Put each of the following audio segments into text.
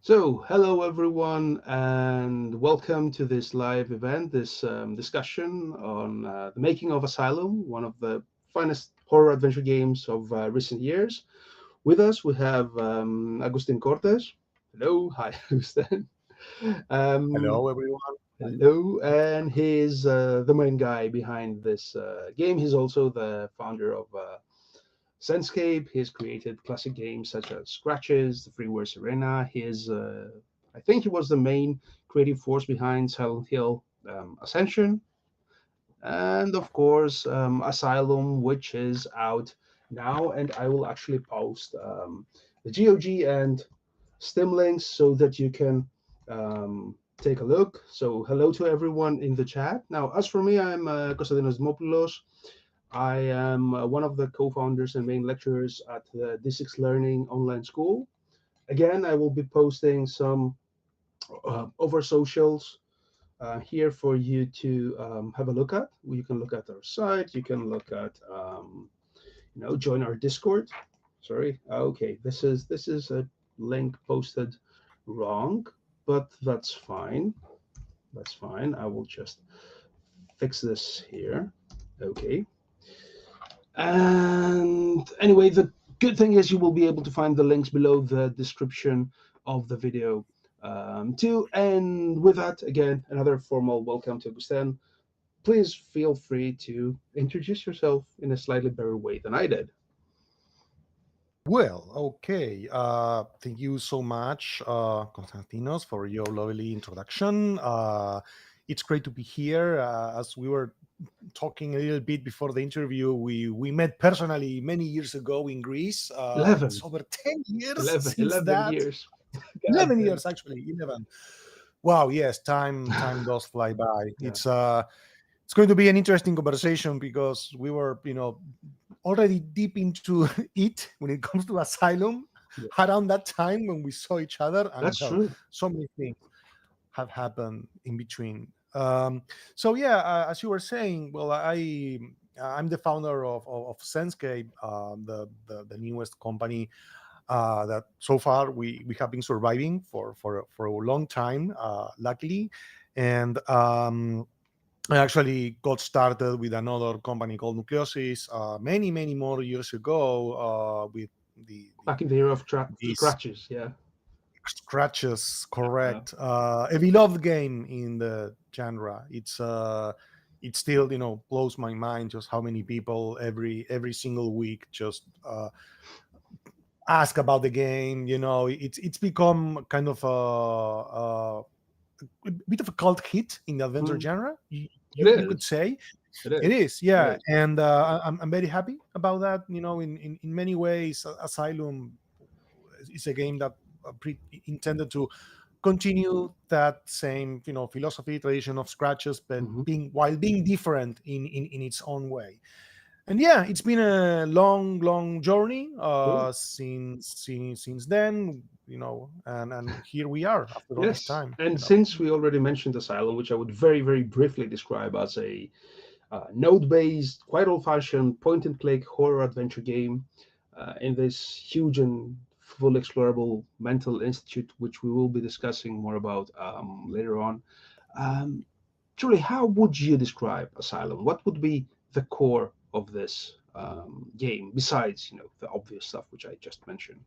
So, hello everyone, and welcome to this live event, this discussion on the making of Asylum, one of the finest horror adventure games of recent years. With us, we have Agustin Cortes. Hello, hi, Agustin. Um, Hello, everyone. Hello, and he's the main guy behind this game. He's also the founder of Senscape. He's created classic games such as Scratches, the Freewares Arena. I think he was the main creative force behind Silent Hill Ascension, and of course Asylum, which is out now. And I will actually post the GOG and Steam links so that you can take a look. So hello to everyone in the chat. Now, as for me, I'm Konstantinos Dimopoulos. I am one of the co-founders and main lecturers at the D6 Learning online school. Again, I will be posting some over socials here for you to have a look at. You can look at our site. You can look at, join our Discord. Sorry. Okay, this is a link posted wrong, but that's fine. That's fine. I will just fix this here. Okay. And anyway, the good thing is you will be able to find the links below the description of the video too. And with that, again, another formal welcome to Agustin. Please feel free to introduce yourself in a slightly better way than I did. Well, okay. Thank you so much, Konstantinos, for your lovely introduction. It's great to be here. As we were talking a little bit before the interview, we met personally many years ago in Greece. It's 11, over 10 years 11, since 11 that. years. God 11 damn. years, actually. 11. Wow, yes, time does fly by. Yeah, It's going to be an interesting conversation because we were, already deep into it when it comes to Asylum yeah, around that time when we saw each other, and that's well, true. so many things have happened in between. So yeah, as you were saying, well, I'm the founder of Senscape, the newest company that so far we have been surviving for a long time, luckily, and I actually got started with another company called Nucleosis many more years ago with Back in the era of these scratches. Yeah. scratches. Yeah. Correct, a beloved game in the genre. It still blows my mind just how many people every single week just ask about the game. It's become kind of a bit of a cult hit in the adventure Mm, genre. it You could is. say. It It is. is, It yeah, is. and I'm very happy about that. In many ways, Asylum is a game that intended to continue that same philosophy tradition of scratches, but Hmm. being different in its own way. And yeah, it's been a long journey Cool. since then. And here we are after all this Yes, time. and since we already mentioned Asylum, which I would very briefly describe as a node-based, quite old-fashioned point-and-click horror adventure game in this huge and full explorable mental institute, which we will be discussing more about later on. Um, Julie, how would you describe Asylum? What would be the core of this game, besides the obvious stuff which I just mentioned?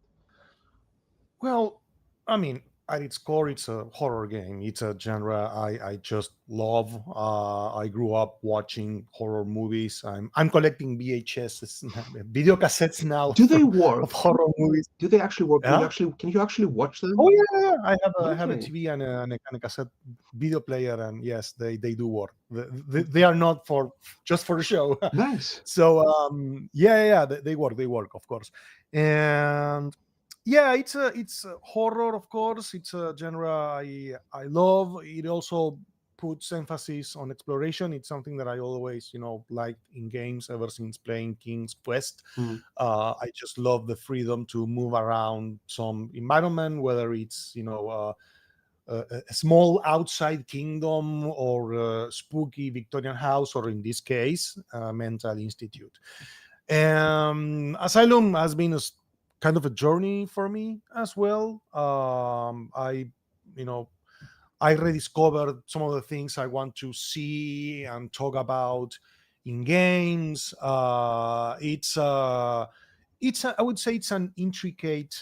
Well, I mean, at its core, it's a horror game. It's a genre I just love. I grew up watching horror movies. I'm collecting VHS video cassettes now Do they of work? horror movies. Do they actually work? Yeah. Can you actually watch Oh them? yeah. I have a Okay, TV and a cassette video player, and yes, they do work. They are not for just for the show. nice. So yeah, they work, of course. And yeah, it's a horror, of course. It's a genre I love. It also puts emphasis on exploration. It's something that I always liked in games ever since playing King's Quest. Hmm. I just love the freedom to move around some environment, whether it's a small outside kingdom or a spooky Victorian house, or in this case, a mental institute. Asylum has been kind of a journey for me as well. You know, I rediscovered some of the things I want to see and talk about in games. I would say it's an intricate,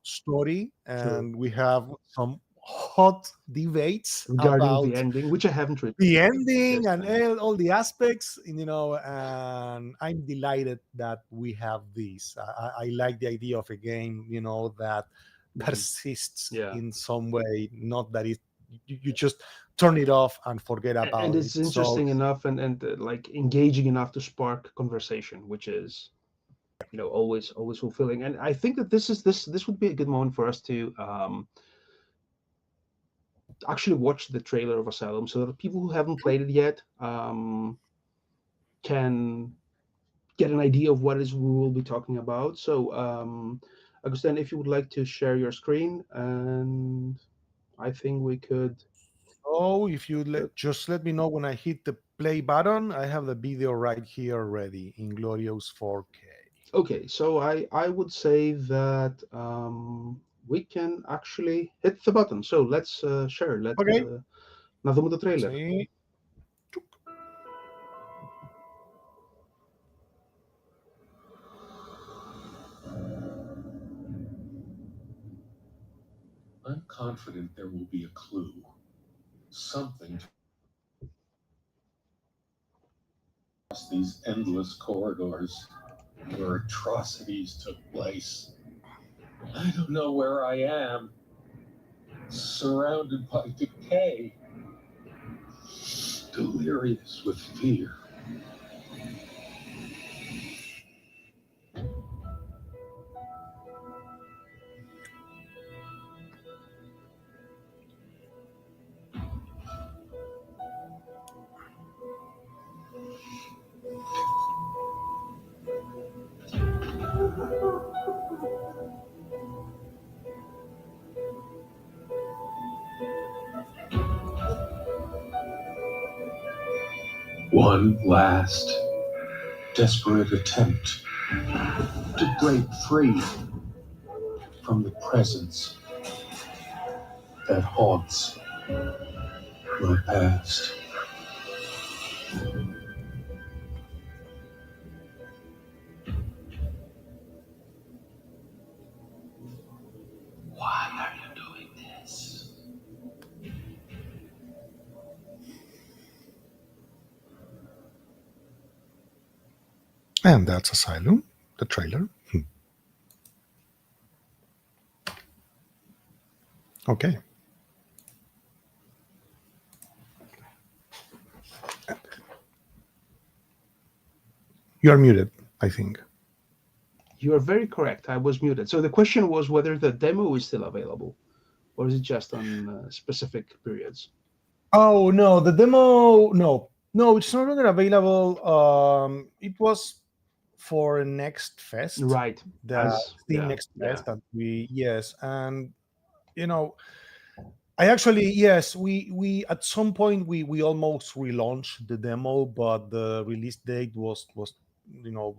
story, Sure. and we have some hot debates Regarding the about ending, which I haven't read the ending this and time. all the aspects, and I'm delighted that we have this. I like the idea of a game, that Mhm. persists Yeah. in some way, not that you just turn it off and forget And about it. it's So interesting enough and like engaging enough to spark conversation, which is always fulfilling. And I think that this would be a good moment for us to actually watch the trailer of Asylum, so that people who haven't played it yet can get an idea of what it is we will be talking about. So, Agustin, if you would like to share your screen, and I think we could. if you just let me know when I hit the play button. I have the video right here ready in glorious 4K. Okay, so I would say that we can actually hit the button. So let's share. Let's Okay, nada muda trailer. see. I'm confident there will be a clue, something to cross these endless corridors where atrocities took place. I don't know where I am, surrounded by decay, delirious with fear. One last desperate attempt to break free from the presence that haunts my past. Why are you doing this? And that's Asylum, the trailer. Okay. You are muted, I think. You are very correct. I was muted. So the question was whether the demo is still available, or is it just on specific periods? Oh no, the demo. No, it's no longer available. It was for Next Fest, Right. the As Steam yeah, Next yeah, Fest that we yes, and you know, I actually yes, we at some point we almost relaunched the demo, but the release date was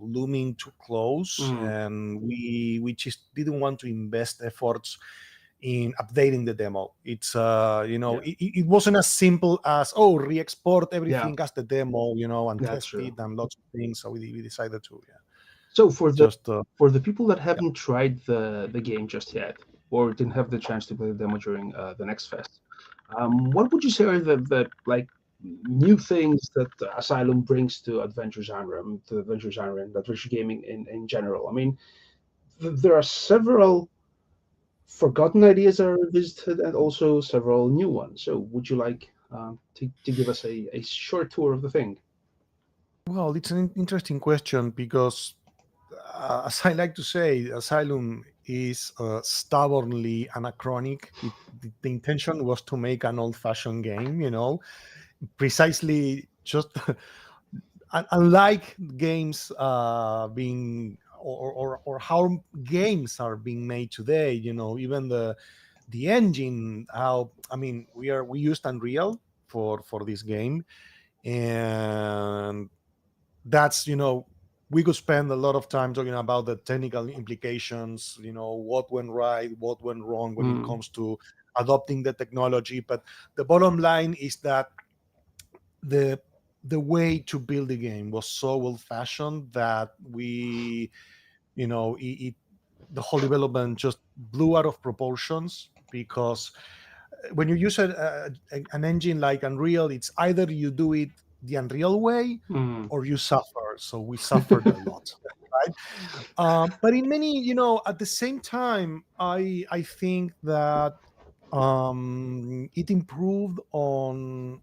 looming too close, mm, and we just didn't want to invest efforts in updating the demo. It's yeah, it wasn't as simple as re-export yeah. everything as the demo, and That's test true. it and lots of things. So we decided to So for the just people that yeah. haven't tried the game just yet, or didn't have the chance to play the demo during the next fest, what would you say are the like new things that Asylum brings to adventure genre, to the adventure genre and adventure gaming in general? I mean, there are several forgotten ideas that are revisited and also several new ones. So would you like to give us a short tour of the thing? Well, it's an interesting question because, as I like to say, Asylum is stubbornly anachronic. The intention was to make an old-fashioned game, precisely just unlike games being or how games are being made today. Even the engine. How I mean, we used Unreal for this game, and that's we could spend a lot of time talking about the technical implications, what went right, what went wrong when it Mm. comes to adopting the technology. But the bottom line is that the the way to build the game was so old fashioned that the whole development just blew out of proportions, because when you use an engine like Unreal, it's either you do it the Unreal way Mm. or you suffer. So we suffered a lot, right? But in many, at the same time, I think that it improved on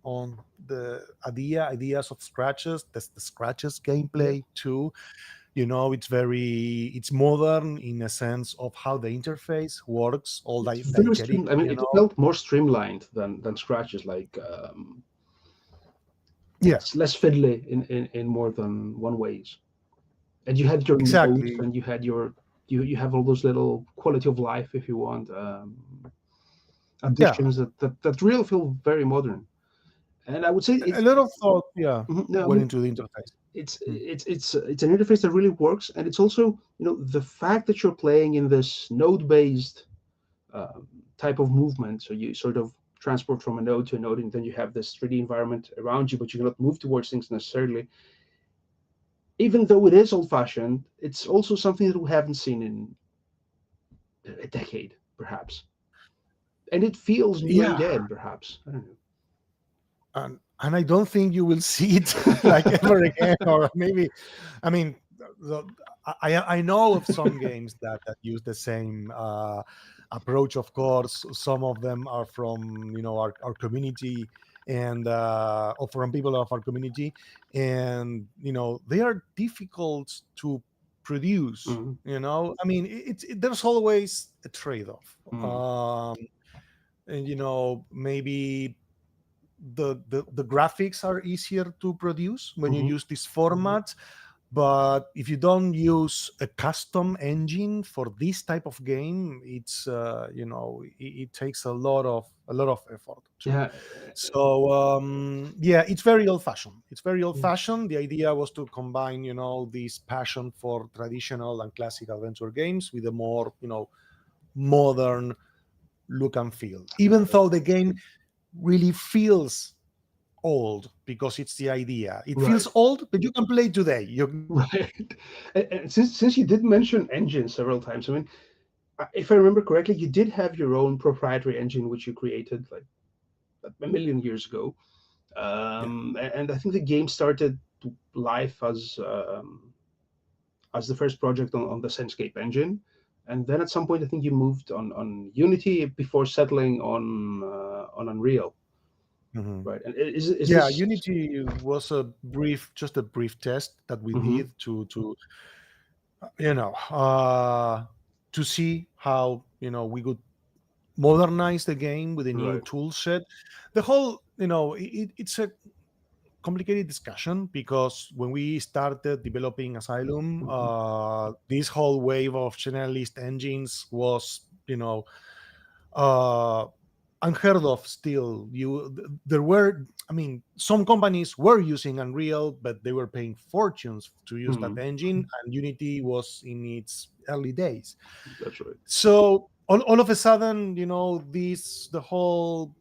the ideas of scratches, the scratches Yeah. gameplay too. It's modern in a sense of how the interface works, all It's very diegetic, stream. I mean, it felt more streamlined than Scratches. Like yeah, it's less fiddly in more than one ways. And you had your notes, exactly. and you had your you have all those little quality of life, if you want, Yeah, additions that really feel very modern. And I would say a it's lot of thought, yeah, no, I went mean into the interface. it's Mm. it's it's it's an interface that really works, and it's also the fact that you're playing in this node based um, type of movement. So you sort of transport from a node to a node, and then you have this 3D environment around you, but you cannot move towards things necessarily. Even though it is old fashioned, it's also something that we haven't seen in a decade, perhaps. And it feels new Yeah, again, perhaps. I don't and I don't think you will see it like ever again, or maybe, I mean, the, I know of some games that use the same approach. Of course, some of them are from our community, and or from people of our community, and they are difficult to produce. know. I mean, there's always a trade-off. Mm, And maybe the graphics are easier to produce when you hmm use this format, but if you don't use a custom engine for this type of game, it's it takes a lot of effort too. Yeah. So yeah, it's very old fashioned. Yeah. The idea was to combine this passion for traditional and classic adventure games with a more modern look and feel, even though the game really feels old, because it's the idea. It feels Right. old, but you can play today. You Right. And since you did mention engine several times, I mean, if I remember correctly, you did have your own proprietary engine which you created like a million years ago. Yeah. And I think the game started life as the first project on the Senscape engine, and then at some point I think you moved on Unity before settling on Unreal, Mhm. right? And is Yeah, this Unity was just a brief test that we Mhm, did to you know uh to see how we could modernize the game with a new right? tool set. The whole, it's a complicated discussion, because when we started developing Asylum, Mhm, this whole wave of generalist engines was, uh, unheard of. Still, there were, I mean, some companies were using Unreal, but they were paying fortunes to use that mhm, engine, and Unity was in its early days. that's right. So all of a sudden, the whole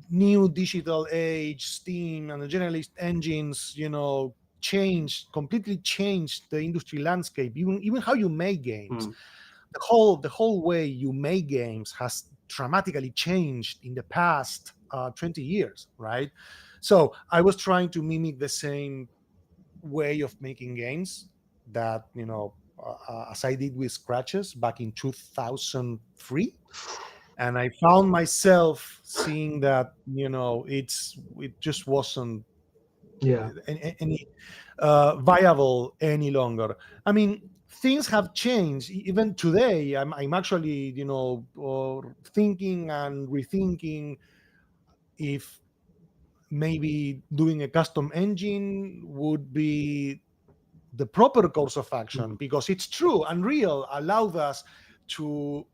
new digital age, Steam and the generalist engines, completely changed the industry landscape, even how you make games. Mm, The whole way you make games has dramatically changed in the past 20 years, right? So I was trying to mimic the same way of making games that as I did with Scratches back in 2003, and I found myself seeing that it just wasn't yeah. any viable any longer. I mean, things have changed. Even today, I'm actually thinking and rethinking if maybe doing a custom engine would be the proper course of action, Mm, because it's true, Unreal allowed us to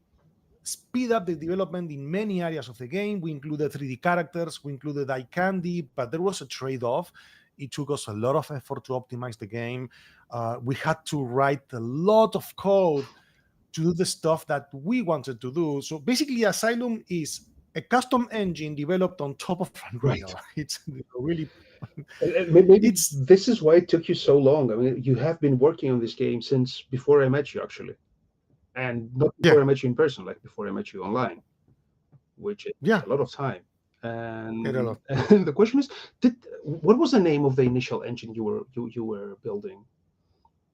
speed up the development in many areas of the game. We included 3D characters, we included eye candy, but there was a trade-off. It took us a lot of effort to optimize the game. We had to write a lot of code to do the stuff that we wanted to do. So basically, Asylum is a custom engine developed on top of Unreal. Right. It's really, And maybe it's this is why it took you so long. I mean, you have been working on this game since before I met you, actually, and not yeah, before I met you in person, like before I met you online, which is yeah, a lot of time. it a And, lot. and the question is, did what was the name of the initial engine you were building?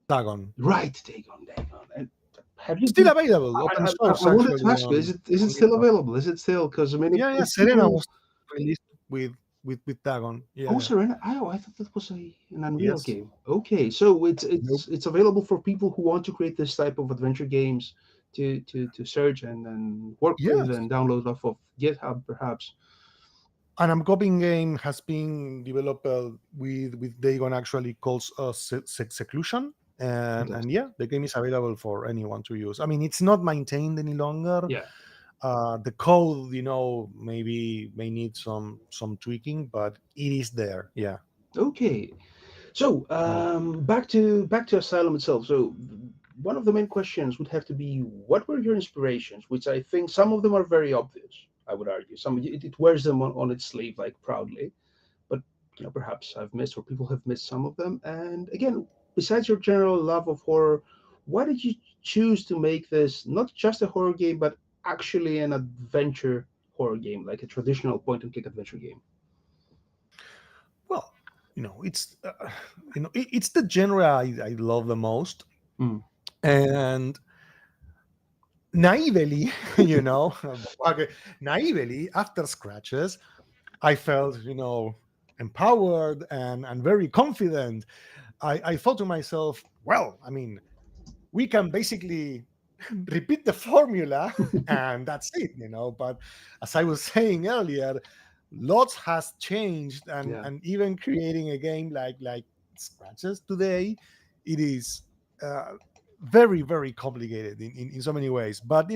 Dagon. Right, Dagon. And have you Still been? available, open I source wanted to actually ask you, is it on still GitHub. available? Is it still? Because I mean, Yeah, if Serena people. was released with Dagon. Yeah, Oh, yeah. Serena. Oh, I thought that was an Unreal Yes. game. Okay, so it's Nope. it's it's available for people who want to create this type of adventure games to search and work with Yes. and download off of GitHub, perhaps. An upcoming game has been developed with Dagon actually calls Seclusion. And Fantastic. yeah, the game is available for anyone to use. I mean, it's not maintained any longer. Yeah. The code, maybe may need some tweaking, but it is there. Yeah. Okay. So Mm. back to Asylum itself. So one of the main questions would have to be, what were your inspirations? Which I think some of them are very obvious. I would argue some it wears them on its sleeve like proudly, but perhaps I've missed or people have missed some of them. And again, besides your general love of horror, why did you choose to make this not just a horror game, but actually an adventure horror game, like a traditional point and click adventure game? Well, it's the genre I love the most, Mm. and naively, you know, okay, naively after Scratches, I felt, empowered and very confident. I thought to myself, well, I mean, we can basically repeat the formula and that's it. But as I was saying earlier, lots has changed, and Yeah. and even creating a game like Scratches today, it is very, very complicated in so many ways. But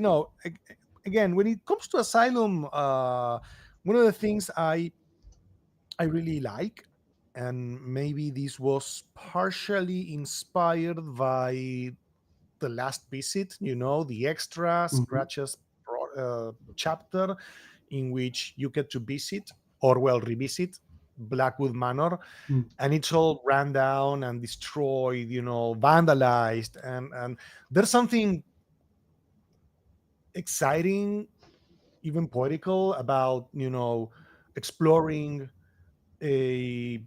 again, when it comes to Asylum, one of the things I really like, and maybe this was partially inspired by the last visit, the extra Hmm. Scratches chapter in which you get to visit, or well, revisit Blackwood Manor, Mm. and it's all ran down and destroyed, vandalized, and there's something exciting, even poetical about exploring a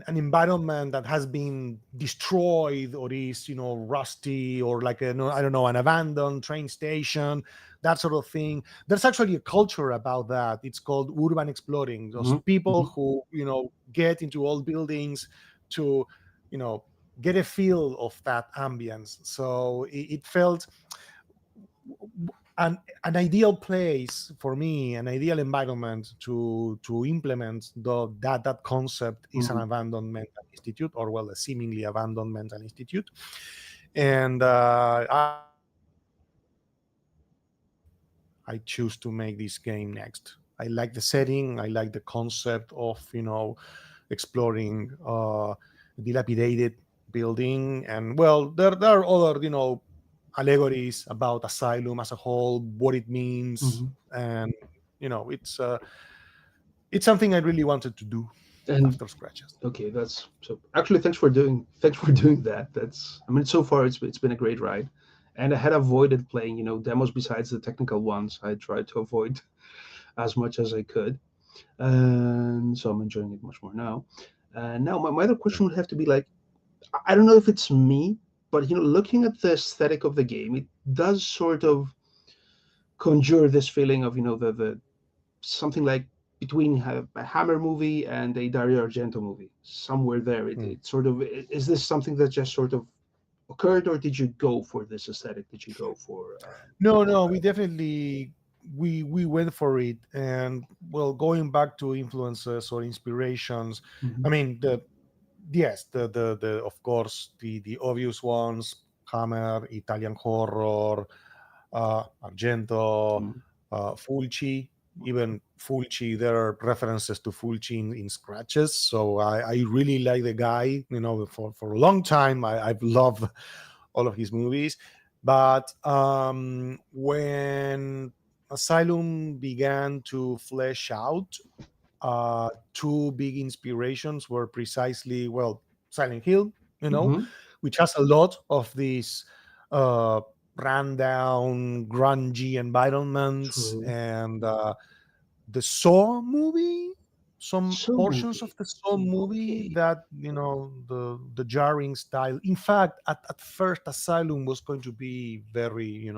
an environment that has been destroyed or is rusty, or like I don't know, an abandoned train station, that sort of thing. There's actually a culture about that. It's called urban exploring. Those Hmm. people Hmm. who get into old buildings to you know get a feel of that ambience. So it felt an ideal place for me, an ideal environment to implement that concept is an Hmm. abandoned mental institute, or well, a seemingly abandoned mental institute. And I choose to make this game next. I like the setting. I like the concept of exploring dilapidated building, and well, there are other allegories about Asylum as a whole, what it means, Hmm. and it's something I really wanted to do And after Scratches. okay, that's so. Actually, thanks for doing that. That's, I mean, so far it's been a great ride, and I had avoided playing demos besides the technical ones. I tried to avoid as much as I could, and so I'm enjoying it much more now. And now my other question would have to be like, I don't know if it's me, but looking at the aesthetic of the game, it does sort of conjure this feeling of the something like between a Hammer movie and a Dario Argento movie, somewhere there. It, Hmm. it sort of is this something that just sort of occurred, or did you go for this aesthetic? Did you go for? No, no, we definitely we went for it, and well, going back to influences or inspirations, I Mhm. mean yes, the of course the obvious ones: Hammer, Italian horror, Argento, Mhm. Fulci. even Fulci. There are references to Fulci in scratches. So I really like the guy. For a long time, I've loved all of his movies. But when Asylum began to flesh out, two big inspirations were precisely, well, Silent Hill, Hmm. which has a lot of these uh, rundown, grungy environments, True. and the Saw movie. Some So portions of movie. the Saw movie Okay. that the jarring style. In fact, at first, Asylum was going to be very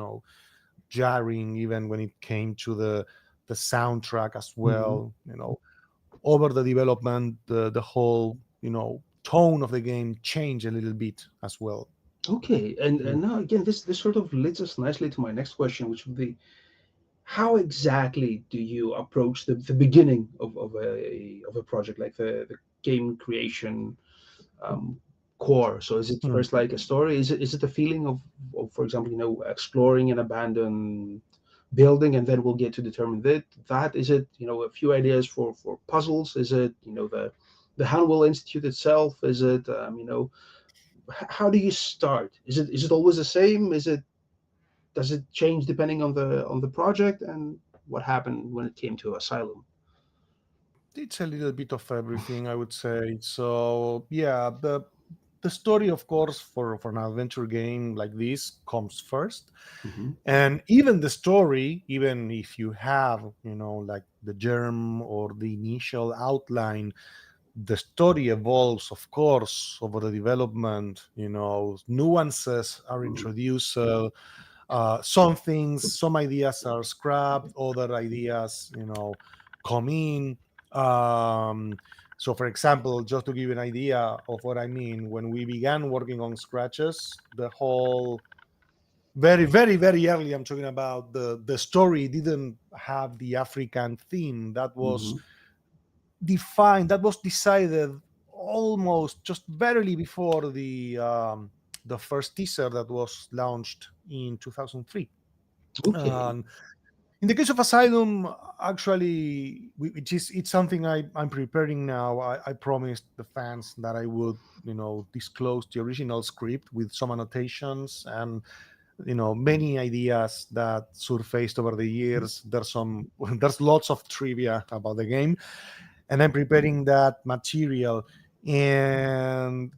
jarring, even when it came to the soundtrack as Hmm. well. Over the development, the whole tone of the game changed a little bit as well. Okay, and now again, this sort of leads us nicely to my next question, which would be, how exactly do you approach the beginning of a project, like the game creation um, core? So is it Hmm. first like a story? Is it the feeling of, for example, exploring an abandoned building, and then we'll get to determine that is it, a few ideas for puzzles? Is it, the Hanwell Institute itself? Is it, how do you start? Is it always the same? Does it change depending on the project? And what happened when it came to Asylum? It's a little bit of everything, I would say. So yeah, the story, of course, for an adventure game like this comes first. Hmm. And even the story, even if you have like the germ or the initial outline, the story evolves, of course, over the development. Nuances are introduced. Some things, some ideas are scrapped, other ideas come in. So for example, just to give you an idea of what I mean, when we began working on scratches, the whole very, very, very early, I'm talking about, the story didn't have the African theme. That was Hmm. defined, that was decided almost just barely before the first teaser that was launched in 2003. Okay. um, in the case of Asylum, actually, which is, it's something I'm preparing now. I promised the fans that I would disclose the original script with some annotations and many ideas that surfaced over the years. There's lots of trivia about the game, and I'm preparing that material. And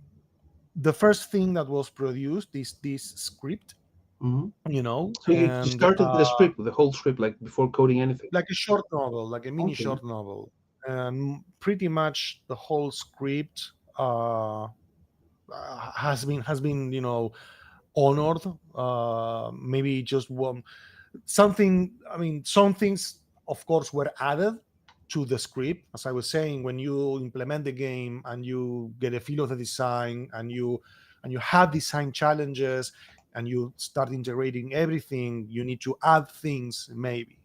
the first thing that was produced is this script, Hmm. So you and started the script, the whole script, like before coding anything? like a short novel, like a mini Okay. short novel, and pretty much the whole script has been honored. Maybe just one something. I mean, some things, of course, were added to the script. As I was saying, when you implement the game and you get a feel of the design, and you have design challenges, and you start integrating everything, you need to add things, maybe.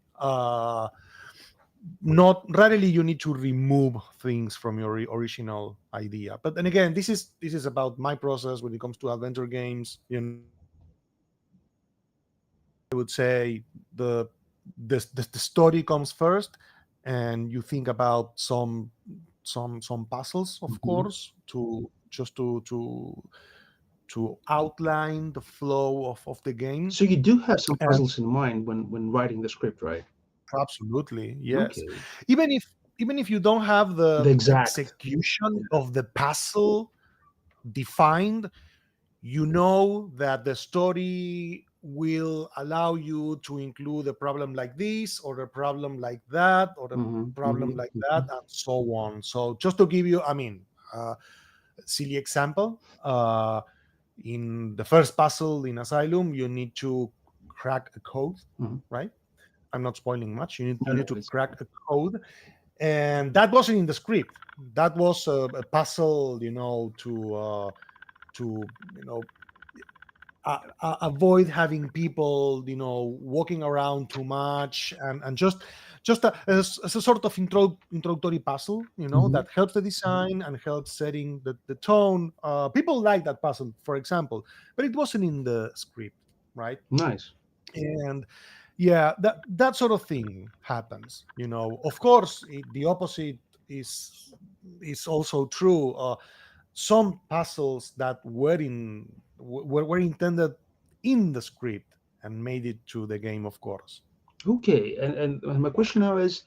Not rarely you need to remove things from your original idea. But then again, this is about my process when it comes to adventure games. I would say the story comes first, and you think about some puzzles, of Hmm. course, to just to outline the flow of the game. So you do have some And puzzles in mind when writing the script, right? absolutely, yes. Okay. even if even if you don't have The the exact. execution Yeah. of the puzzle defined, you know that the story will allow you to include a problem like this, or a problem like that, or a Hmm. problem Hmm. like that, and so on. So just to give you, I mean, silly example, in the first puzzle in Asylum, you need to crack a code, Hmm. right? I'm not spoiling much. You need No, to it's crack a code, and that wasn't in the script. That was a puzzle, to avoid having people walking around too much, and just as a sort of introductory puzzle, hmm. that helps the design and helps setting the tone. People like that puzzle, for example, but it wasn't in the script, right? Nice. And Yeah, that sort of thing happens. Of course, the opposite is is also true. Some puzzles that were intended in the script and made it to the game, of course. Okay, and my question now is,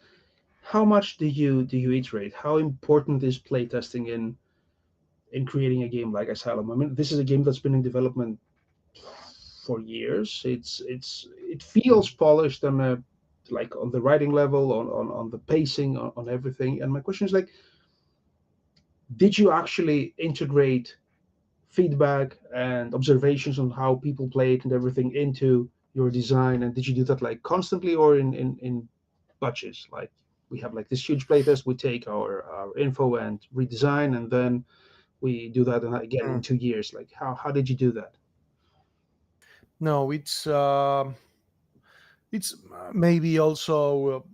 how much do you iterate? How important is playtesting in creating a game like Asylum? I mean, this is a game that's been in development for years. It feels polished on a like on the writing level, on the pacing, on everything. And my question is like, did you actually integrate feedback and observations on how people play it and everything into your design? And did you do that like constantly or in batches? Like we have like this huge playtest, we take our info and redesign, and then we do that again in Mm. 2 years. Like how did you do that? No, it's maybe also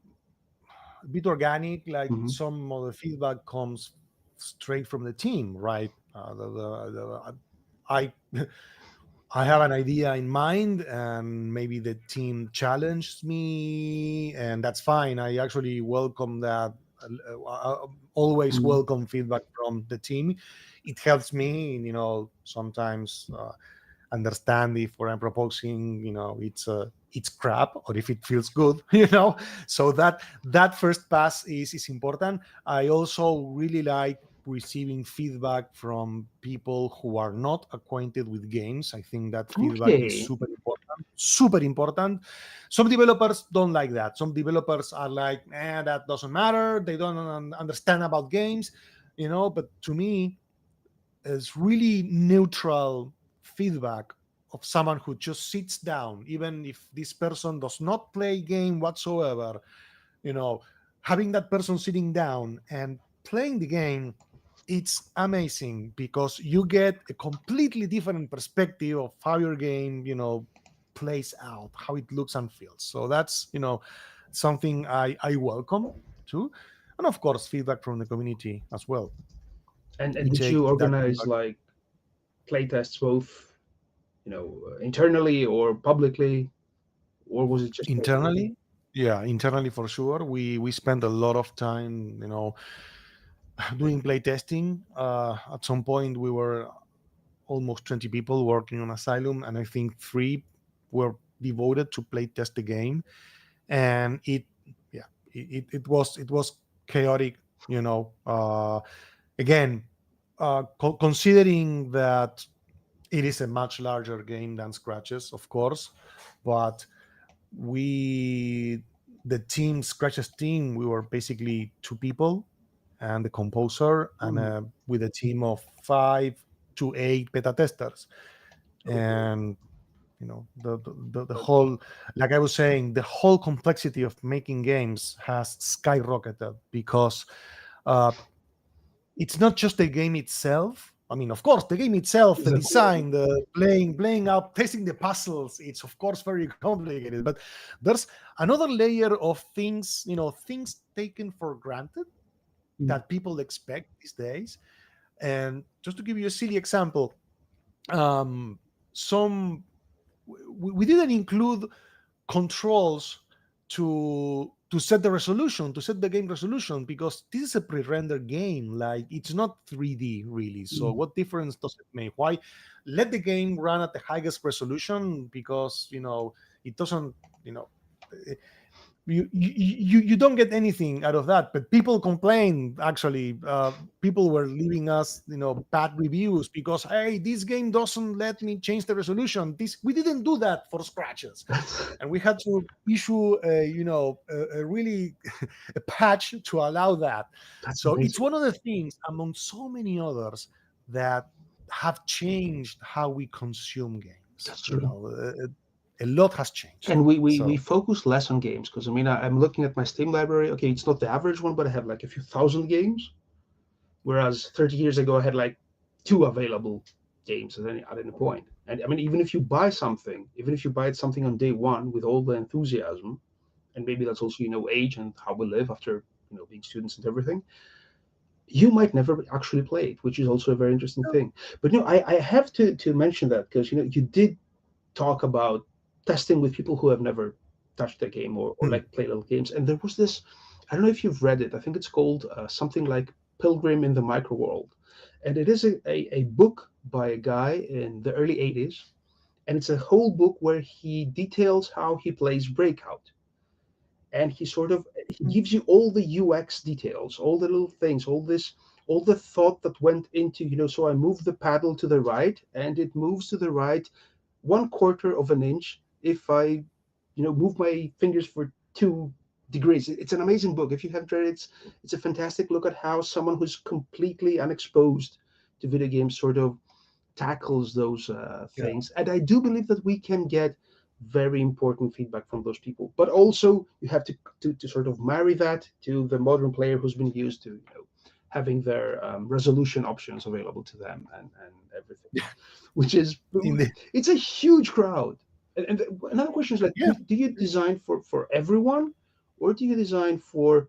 a bit organic. Like Hmm. some of the feedback comes straight from the team, right? I I have an idea in mind, and maybe the team challenged me, and that's fine. I actually welcome that. Always Hmm. welcome feedback from the team. It helps me, sometimes understand if what I'm proposing, it's crap or if it feels good, So that first pass is important. I also really like receiving feedback from people who are not acquainted with games. I think that feedback is Okay. super important. Super important. Some developers don't like that. Some developers are like, that doesn't matter. They don't understand about games, But to me, is really neutral feedback of someone who just sits down, even if this person does not play game whatsoever. You know, Having that person sitting down and playing the game, it's amazing because you get a completely different perspective of how your game, plays out, how it looks and feels. So that's something I welcome too, and of course feedback from the community as well. And We did take you that organize feedback like playtests both, internally or publicly, or was it just internally. Yeah, internally for sure. We spend a lot of time, doing play testing. At some point, we were almost 20 people working on Asylum, and I think three were devoted to play test the game. And yeah, it was chaotic. Again, considering that it is a much larger game than Scratches, of course, but we the team Scratches team, we were basically two people and the composer, and Hmm. with a team of 5 to 8 beta testers. Okay. And the whole, like I was saying, the whole complexity of making games has skyrocketed because uh, it's not just the game itself. I mean, of course, the game itself, the Exactly. design, the playing out, testing the puzzles, it's of course very complicated. But there's another layer of things, things taken for granted Mm. that people expect these days. And just to give you a silly example, um, some we didn't include controls to set the resolution, to set the game resolution, because this is a pre-rendered game. Like, it's not 3D really. So Mm. what difference does it make? Why let the game run at the highest resolution? Because it doesn't, you know you don't get anything out of that. But people complain, actually. People were leaving us bad reviews because, hey, this game doesn't let me change the resolution. This We didn't do that for Scratches, That's and we had to issue a really a patch to allow that. that's So it's amazing. one of the things among so many others that have changed how we consume games. That's true. A lot has changed. And we So focus less on games because I mean I'm looking at my Steam library. Okay, it's not the average one, but I have like a few thousand games. Whereas 30 years ago I had like two available games at any point. And I mean, even if you buy something on day one with all the enthusiasm, and maybe that's also age and how we live after being students and everything, you might never actually play it, which is also a very interesting thing. But I have to mention that because you did talk about testing with people who have never touch the game or Hmm. like play little games. And there was this, I don't know if you've read it. I think it's called something like Pilgrim in the Microworld, and it is a book by a guy in the early '80s, and it's a whole book where he details how he plays Breakout, and he gives you all the UX details, all the little things, all the thought that went into, so I move the paddle to the right and it moves to the right 1/4 of an inch if I, move my fingers for 2 degrees. It's an amazing book. If you haven't read it, it's a fantastic look at how someone who's completely unexposed to video games sort of tackles those Yeah. things. And I do believe that we can get very important feedback from those people. But also, you have to sort of marry that to the modern player who's been used to, having their resolution options available to them and everything, which is In the it's a huge crowd. And another question is like, Yeah. do you design for everyone, or do you design for,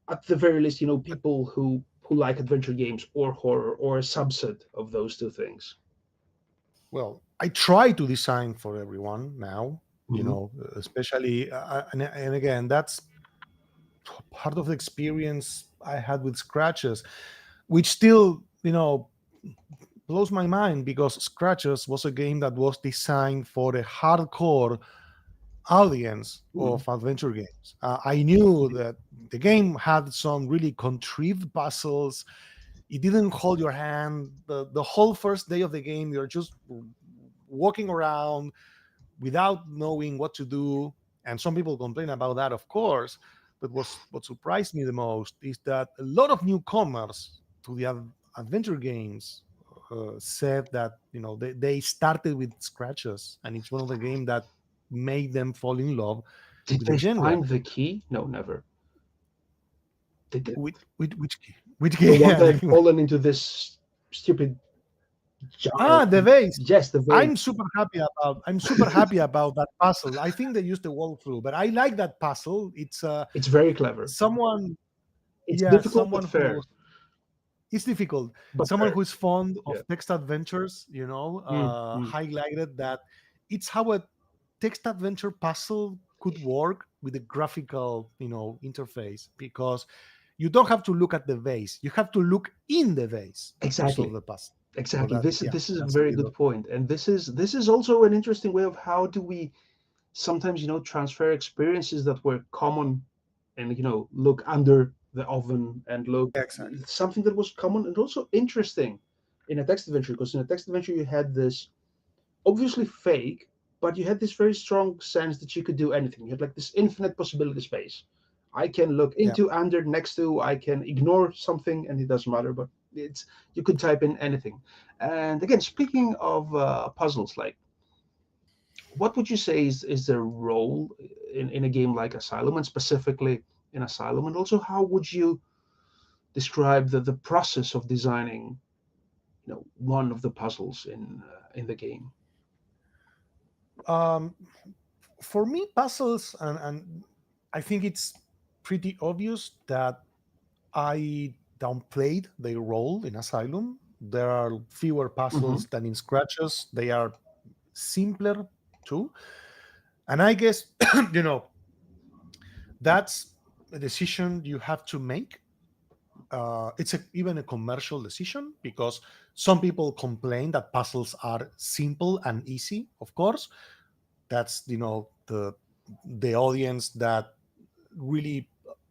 at the very least, people who like adventure games or horror, or a subset of those two things? Well, I try to design for everyone now, Hmm. especially, and again, that's part of the experience I had with Scratches, which still, blows my mind because Scratches was a game that was designed for a hardcore audience of adventure games. I knew that the game had some really contrived puzzles. It didn't hold your hand. The whole first day of the game, you're just walking around without knowing what to do. And some people complain about that, of course. But what surprised me the most is that a lot of newcomers to the adventure games said that they started with Scratches, and it's one of the games that made them fall in love Did with the they genre. find the key? No, never. Did they? Which The one game? that had fallen into this stupid giant. The vase. Yes, the vase. I'm super happy about that puzzle. I think they used a walkthrough, but I like that puzzle. It's It's very clever. someone It's yeah, difficult someone but who fair. it's difficult. But Someone fair. who is fond of Yeah. text adventures, Mm, mm. highlighted that it's how a text adventure puzzle could work with a graphical, interface, because you don't have to look at the vase. You have to look in the vase to solve Exactly. the puzzle. So Exactly. that, yeah, This is a that's a very bit good of point, and this is also an interesting way of how do we sometimes transfer experiences that were common, and look under the oven and look exactly. something that was common and also interesting in a text adventure, because in a text adventure you had this obviously fake, but you had this very strong sense that you could do anything. You had like this infinite possibility space. I can look Yeah. into, under, next to, I can ignore something and it doesn't matter, but it's you could type in anything. And again, speaking of puzzles, like, what would you say is their role in a game like Asylum, and specifically in Asylum, and also how would you describe the process of designing one of the puzzles in the game? Um, for me, puzzles, and I think it's pretty obvious that I downplayed their role in Asylum. There are fewer Hmm. puzzles than in Scratches. They are simpler too. And I guess, you know, that's a decision you have to make. Even a commercial decision, because some people complain that puzzles are simple and easy. Of course, that's the audience that really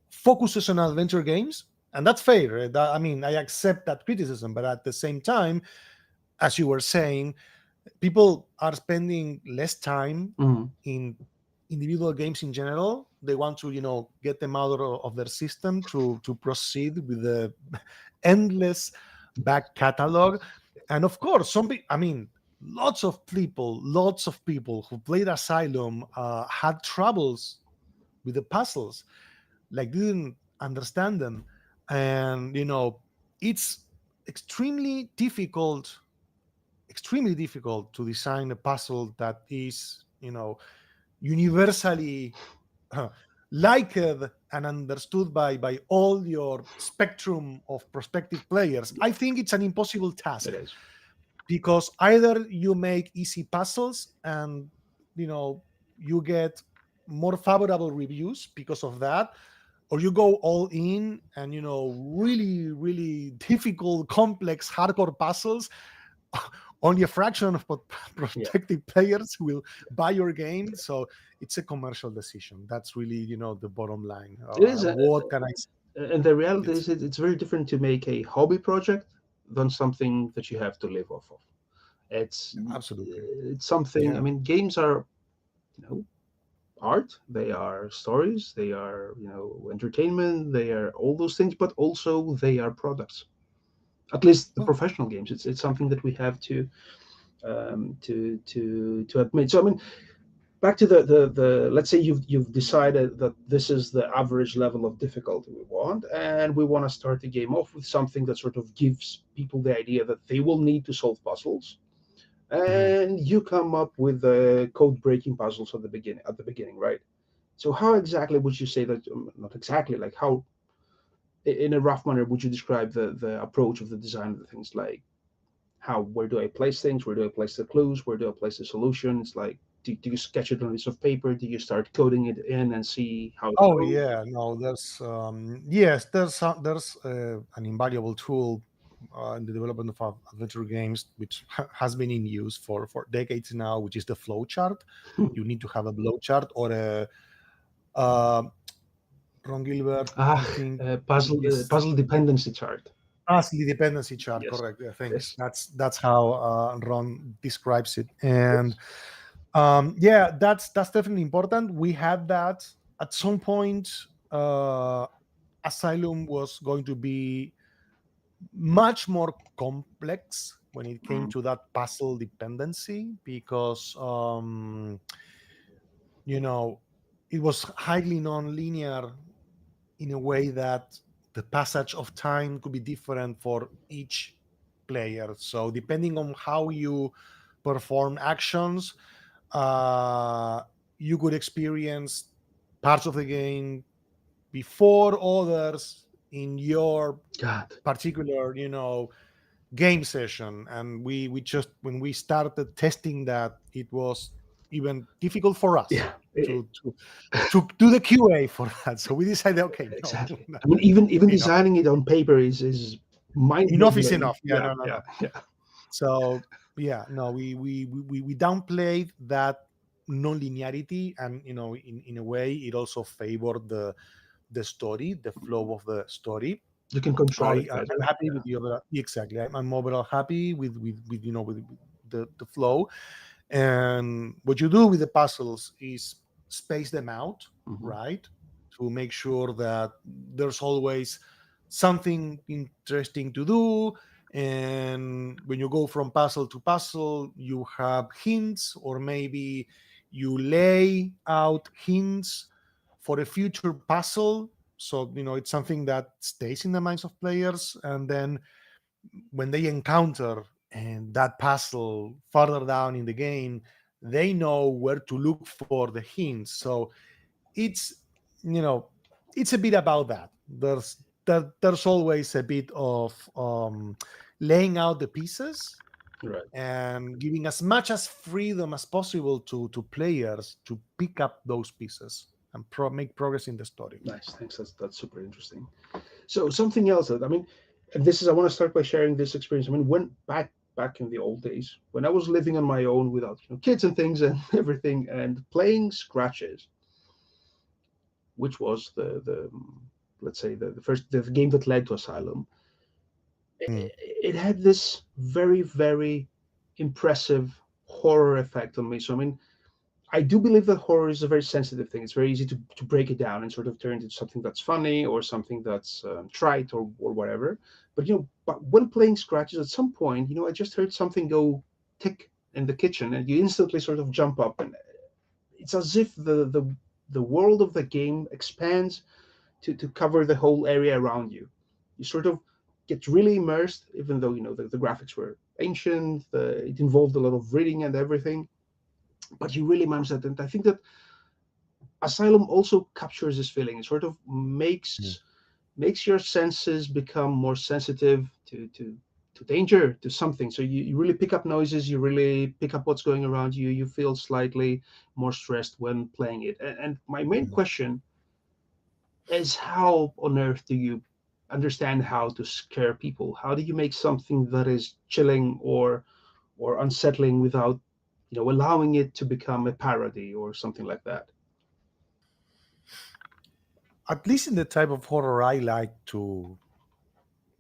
focuses on adventure games, and that's fair. I mean, I accept that criticism, but at the same time, as you were saying, people are spending less time Hmm. in individual games in general. They want to get them out of their system to proceed with the endless back catalog. And of course, I mean, lots of people who played Asylum had troubles with the puzzles, like didn't understand them. And it's extremely difficult extremely difficult to design a puzzle that is universally uh, liked and understood by all your spectrum of prospective players. I think it's an impossible It task, is. because either you make easy puzzles and you know you get more favorable reviews because of that, or you go all in and really really difficult, complex, hardcore puzzles. Only a fraction of Yeah, prospective players will buy your game, so it's a commercial decision. That's really the bottom line. it is. What can I say? And the reality It's is, it's very different to make a hobby project than something that you have to live off of. It's absolutely. it's something. I Yeah. mean, games are, art. They are stories. They are, entertainment. They are all those things, but also they are products. At least the Well, professional games. It's something that we have to admit. So I mean, back to the let's say you've decided that this is the average level of difficulty we want, and we want to start the game off with something that sort of gives people the idea that they will need to solve puzzles, mhm. and you come up with the code breaking puzzles at the beginning, right? So how exactly would you say that, not exactly, like how, in a rough manner, would you describe the approach of the design of the things, like where do I place things, where do I place the clues, where do I place the solutions, like do you sketch it on a piece of paper, do you start coding it in and see how it Oh goes? yeah, no, there's yes, there's an invaluable tool in the development of adventure games, which has been in use for decades now, which is the flow chart. You need to have a flow chart or a uh, Ron Gilbert, I Ah, think, is puzzle dependency chart. the dependency chart. Yes, Correct. Yeah, thanks. yes. That's how Ron describes it, and yeah, that's definitely important. We had that at some point. Uh, Asylum was going to be much more complex when it came Mm. to that puzzle dependency because you know it was highly non-linear in a way that the passage of time could be different for each player. So depending on how you perform actions, uh, you could experience parts of the game before others in your God. particular game session. And we just, when we started testing that, it was even difficult for us Yeah, to do the QA for that. So we decided, okay, no, exactly. I mean, even you know designing it on paper is enough is mind-boggling. enough. Yeah, Yeah, no, no, yeah, no. yeah. So yeah, no, we downplayed that non-linearity, and in a way it also favored the story, the flow of the story. You can control it I'm better. happy Yeah. with the other. Exactly, I'm overall happy with with the flow. And what you do with the puzzles is space them out, Hmm. right? To make sure that there's always something interesting to do. And when you go from puzzle to puzzle, you have hints, or maybe you lay out hints for a future puzzle. So, it's something that stays in the minds of players. And then when they encounter and that puzzle further down in the game, they know where to look for the hints. So it's you know it's a bit about that. There's always a bit of laying out the pieces Right. and giving as much as freedom as possible to players to pick up those pieces and make progress in the story. Nice. Thanks. That's super interesting. So something else that, I mean, and this is, I want to start by sharing this experience. I mean, when back in the old days, when I was living on my own without, kids and things and everything, and playing scratches, which was the let's say the game that led to Asylum, Mm, it had this very very impressive horror effect on me. So I mean, I do believe that horror is a very sensitive thing. It's very easy to break it down and sort of turn it into something that's funny or something that's trite or whatever. But but when playing scratches, at some point, I just heard something go tick in the kitchen, and you instantly sort of jump up, and it's as if the world of the game expands to cover the whole area around you. You sort of get really immersed, even though the graphics were ancient. It involved a lot of reading and everything, but you really manage that. And I think that Asylum also captures this feeling. It sort of mm, makes your senses become more sensitive to danger, to something. So you really pick up noises, you really pick up what's going around you. You feel slightly more stressed when playing it. And my main question is, how on earth do you understand how to scare people? How do you make something that is chilling or unsettling without, allowing it to become a parody or something like that? At least in the type of horror I like to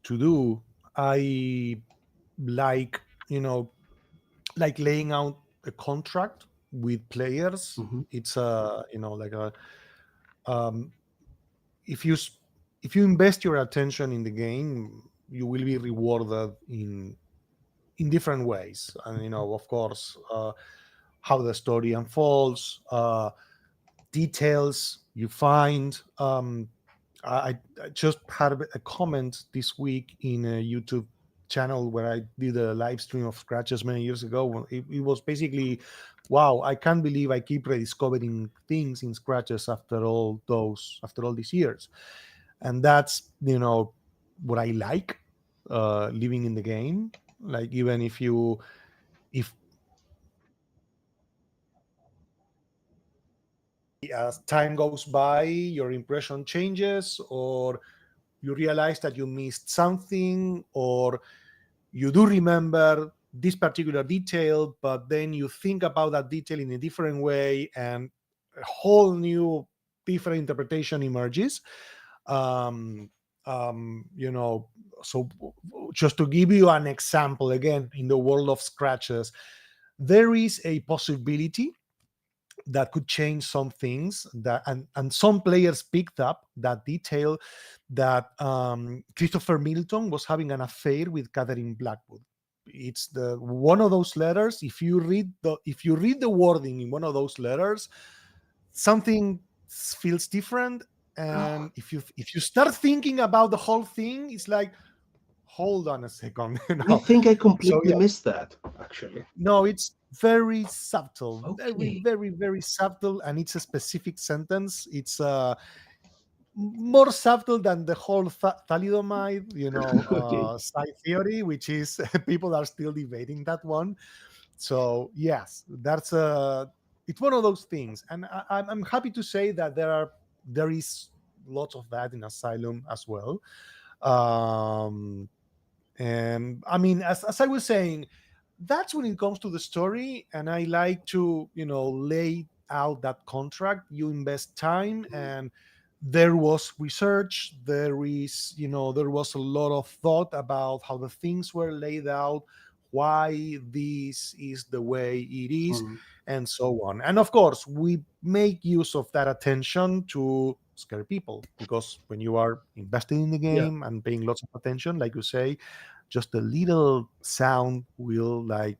do, I like, like laying out a contract with players. Hmm. It's a, like a, um, if you s- if you invest your attention in the game, you will be rewarded in different ways. And of course, how the story unfolds, details you find. I just had a comment this week in a YouTube channel where I did a live stream of scratches many years ago. It was basically, wow, I can't believe I keep rediscovering things in scratches after all these years. And that's, what I like, living in the game. Like, even if as time goes by, your impression changes, or you realize that you missed something, or you do remember this particular detail, but then you think about that detail in a different way, and a whole new different interpretation emerges. Um, you know, so just to give you an example, again, in the world of scratches, there is a possibility that could change some things, and some players picked up that detail, that Christopher Milton was having an affair with Catherine Blackwood. It's the one of those letters. If you read the wording in one of those letters, something feels different. Oh, And if you start thinking about the whole thing, it's like, hold on a second. I think I So completely yeah, missed that, actually. no, it's very subtle, very, Okay. very, very subtle, and it's a specific sentence. It's more subtle than the whole thalidomide, Okay. side theory, which is people are still debating that one. So yes, it's one of those things, and I'm happy to say that there is lots of that in Asylum as well. Um, and I mean, as I was saying, that's when it comes to the story, and I like to lay out that contract. You invest time, and there was research, there was a lot of thought about how the things were laid out, why this is the way it is, Mm. and so on. And of course, we make use of that attention to scare people, because when you are invested in the Yeah. game and paying lots of attention, like you say, just a little sound will, like,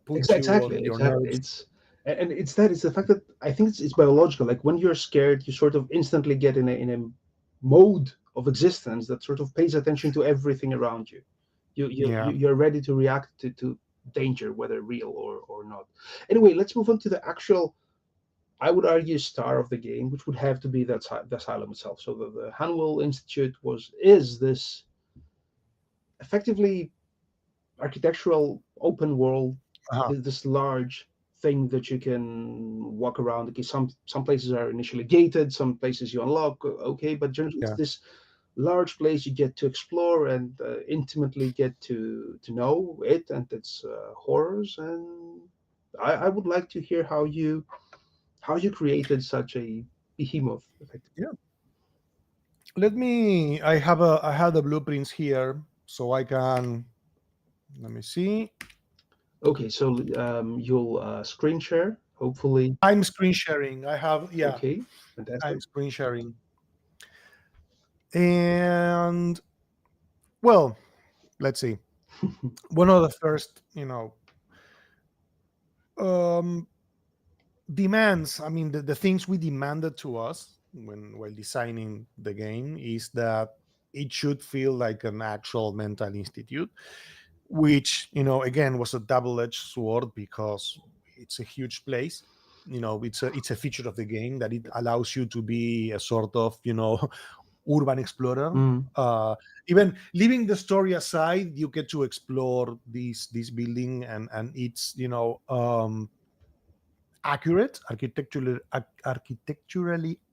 put you Exactly, on your exactly. nerves. It's the fact that I think it's biological. Like when you're scared, you sort of instantly get in a mode of existence that sort of pays attention to everything around you. Yeah. You're ready to react to danger, whether real or not. Anyway, let's move on to the actual, I would argue, star of the game, which would have to be the asylum itself. So the Hanwell Institute is this effectively architectural open world, Uh-huh. this large thing that you can walk around. Okay, some places are initially gated, some places you unlock. Okay, but generally it's Yeah. this large place you get to explore and intimately get to know it and its horrors. And I would like to hear how you created such a behemoth, effectively. Yeah. I have the blueprints here, so I can, let me see. Okay, so you'll screen share, hopefully. I'm screen sharing. Yeah, Okay, I'm fantastic. screen sharing. And well, let's see. One of the first, um demands, I mean, the things we demanded to us while designing the game is that it should feel like an actual mental institute, which, again, was a double-edged sword, because it's a huge place. It's a feature of the game that it allows you to be a sort of, urban explorer. Mm. Even leaving the story aside, you get to explore this building, and it's accurate, architecturally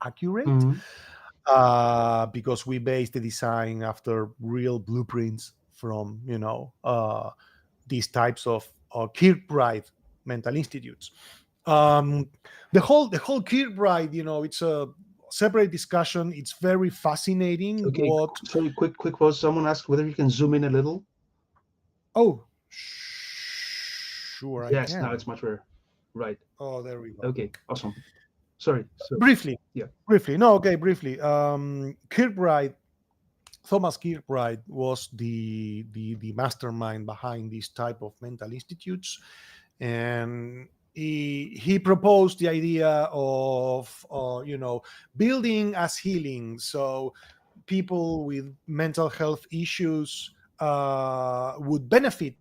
accurate, Mm. because we based the design after real blueprints from these types of Kirkbride mental institutes. Um, the whole Kirkbride, it's a separate discussion. It's very fascinating. Okay, sorry, quick pause. Someone asked whether you can zoom in a little. Oh, sure, I Yes, now can. it's much better. Right. Oh, there we go. Okay, awesome. Sorry. So, Briefly, yeah. briefly. No, okay, briefly. Kirkbride, Thomas Kirkbride was the mastermind behind this type of mental institutes, and he proposed the idea of building as healing. So people with mental health issues would benefit,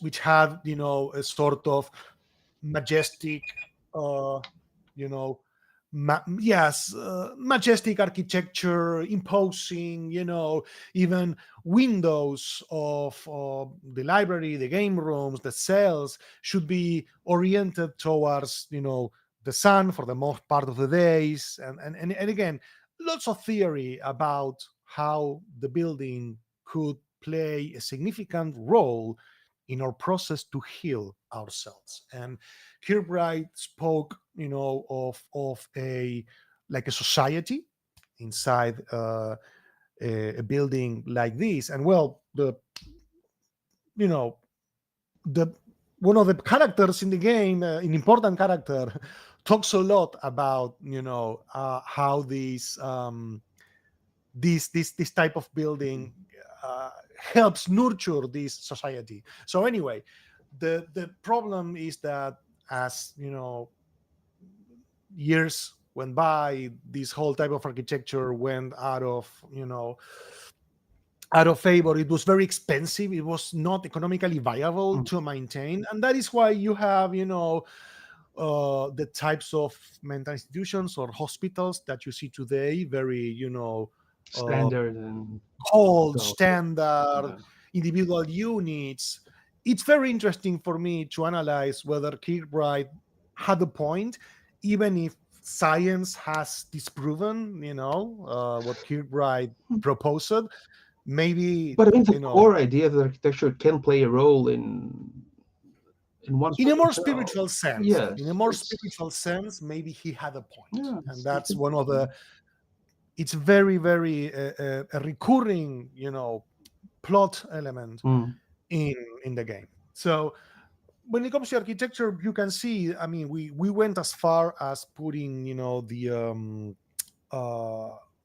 which had a sort of majestic, you know yes, majestic architecture, imposing, even windows of the library, the game rooms, the cells should be oriented towards the sun for the most part of the days, and again, lots of theory about how the building could play a significant role in our process to heal ourselves. And Kirkbride spoke, of a like a society inside a building like this. And well, you know the one of the characters in the game, an important character, talks a lot about how this type of building helps nurture this society. So anyway, the problem is that, as years went by, this whole type of architecture went out of favor. It was very expensive. It was not economically viable Mm. to maintain, and that is why you have the types of mental institutions or hospitals that you see today, very Standard and cold, so. standard, Yeah. individual units. It's very interesting for me to analyze whether Kirkbride had a point, even if science has disproven, what Kirkbride proposed. Maybe, But I mean, the core idea that architecture can play a role in one's in a more mental health. spiritual sense, Yes, it's maybe he had a point, yeah, and it's that's one of the. It's very, very a recurring, plot element mm, in the game. So when it comes to architecture, you can see, I mean, we went as far as putting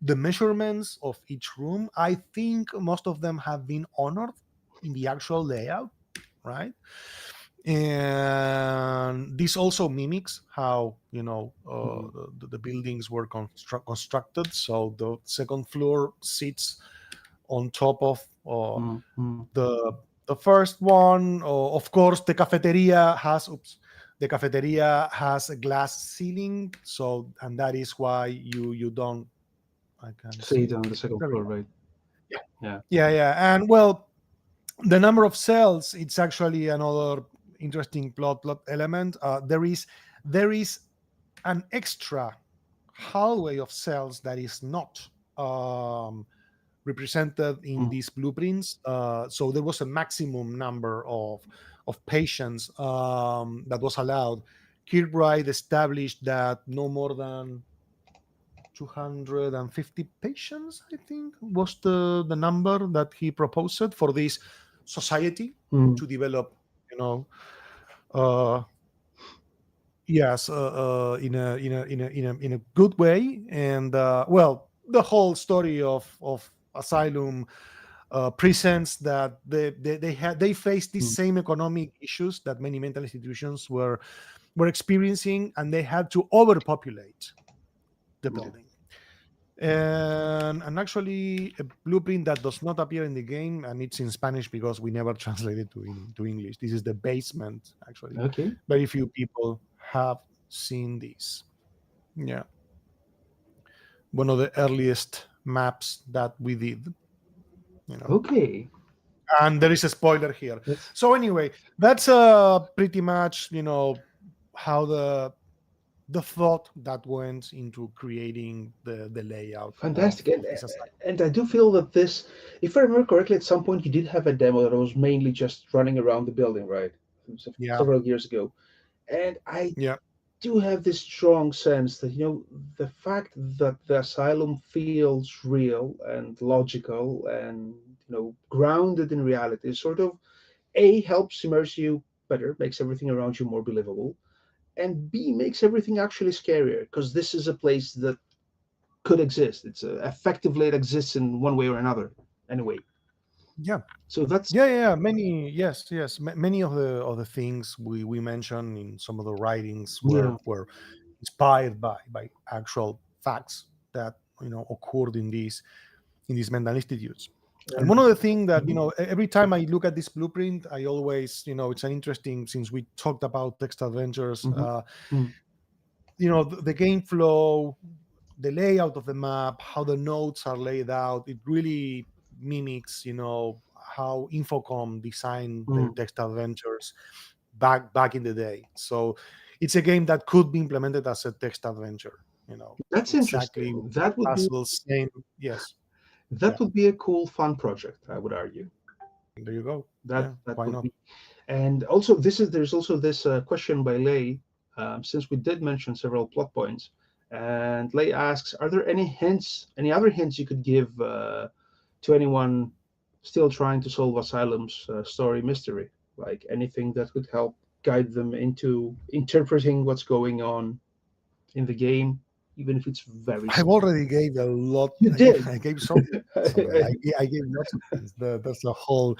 the measurements of each room. I think most of them have been honored in the actual layout, right? And this also mimics how the buildings were constructed. So the second floor sits on top of the the first one. Of course, the cafeteria has a glass ceiling, so, and that is why you don't. I can see see it it. on the second There we floor, go. right? Yeah, Yeah. yeah, and well, the number of cells, it's actually another interesting plot element. There is an extra hallway of cells that is not represented in Mm. these blueprints. So there was a maximum number of patients that was allowed. Kirkbride established that no more than 250 patients, I think, was the number that he proposed for this society Mm. to develop. You know, uh, yes, in a good way. And well, the whole story of Asylum presents that they faced these Mm. same economic issues that many mental institutions were experiencing, and they had to overpopulate the Yeah. building. And actually, a blueprint that does not appear in the game, and it's in Spanish because we never translated to English. This is the basement. Actually, Okay. very few people have seen this. Yeah, one of the earliest maps that we did. You know, Okay, and there is a spoiler here. that's So anyway, that's pretty much how the thought that went into creating the layout fantastic. of this assignment. And I do feel that this, if I remember correctly, at some point you did have a demo that was mainly just running around the building, right? It was Yeah, several years ago. And I yeah, do have this strong sense that, the fact that the asylum feels real and logical and, grounded in reality sort of A, helps immerse you better, makes everything around you more believable, and B, makes everything actually scarier because this is a place that could exist. It's effectively it exists in one way or another. Anyway, yeah. so that's Yeah. Many, yes, yes. Many of the things we mentioned in some of the writings yeah. were inspired by actual facts that occurred in these mental institutes. And one And of the things that mhm, every time I look at this blueprint, I always it's an interesting, since we talked about text adventures. mhm, mhm, The game flow, the layout of the map, how the nodes are laid out, it really mimics how Infocom designed their mhm. text adventures back in the day. So it's a game that could be implemented as a text adventure. That's Exactly interesting. same puzzles, same. Yes. Yeah. That would be a cool, fun project. I would argue There you go. that Yeah. that Why would not? be. And also, there's also this question by Lay, since we did mention several plot points, and Lay asks, are there any other hints you could give to anyone still trying to solve Asylum's story mystery, like anything that could help guide them into interpreting what's going on in the game, even if it's very I've simple. already gave a lot. You did. I gave some hints already. I gave lots of hints. There's a whole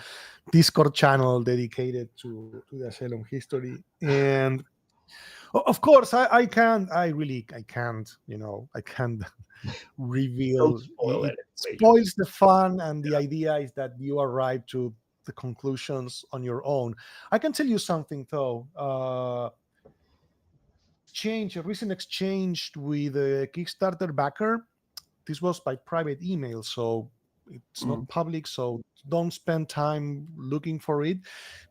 Discord channel dedicated to the Asylum history, and of course, I can't. I can't Don't reveal. spoil It it, please. spoils the fun, and the idea is that you arrive to the conclusions on your own. I can tell you something though. A recent exchange with a Kickstarter backer. This was by private email, so it's not Mm, public. So don't spend time looking for it.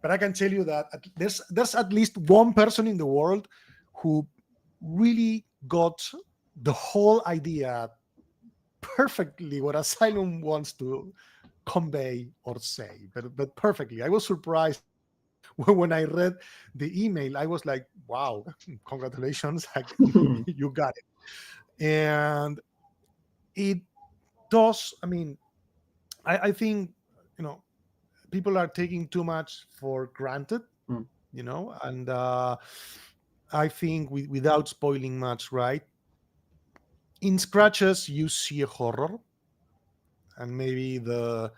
But I can tell you that there's at least one person in the world who really got the whole idea perfectly what Asylum wants to convey or say, but perfectly. I was surprised when I read the email. I was like, "Wow, congratulations! You got it." And it does. I mean, I think you know people are taking too much for granted, mm, and I think without spoiling much, right? In scratches, you see a horror, and maybe the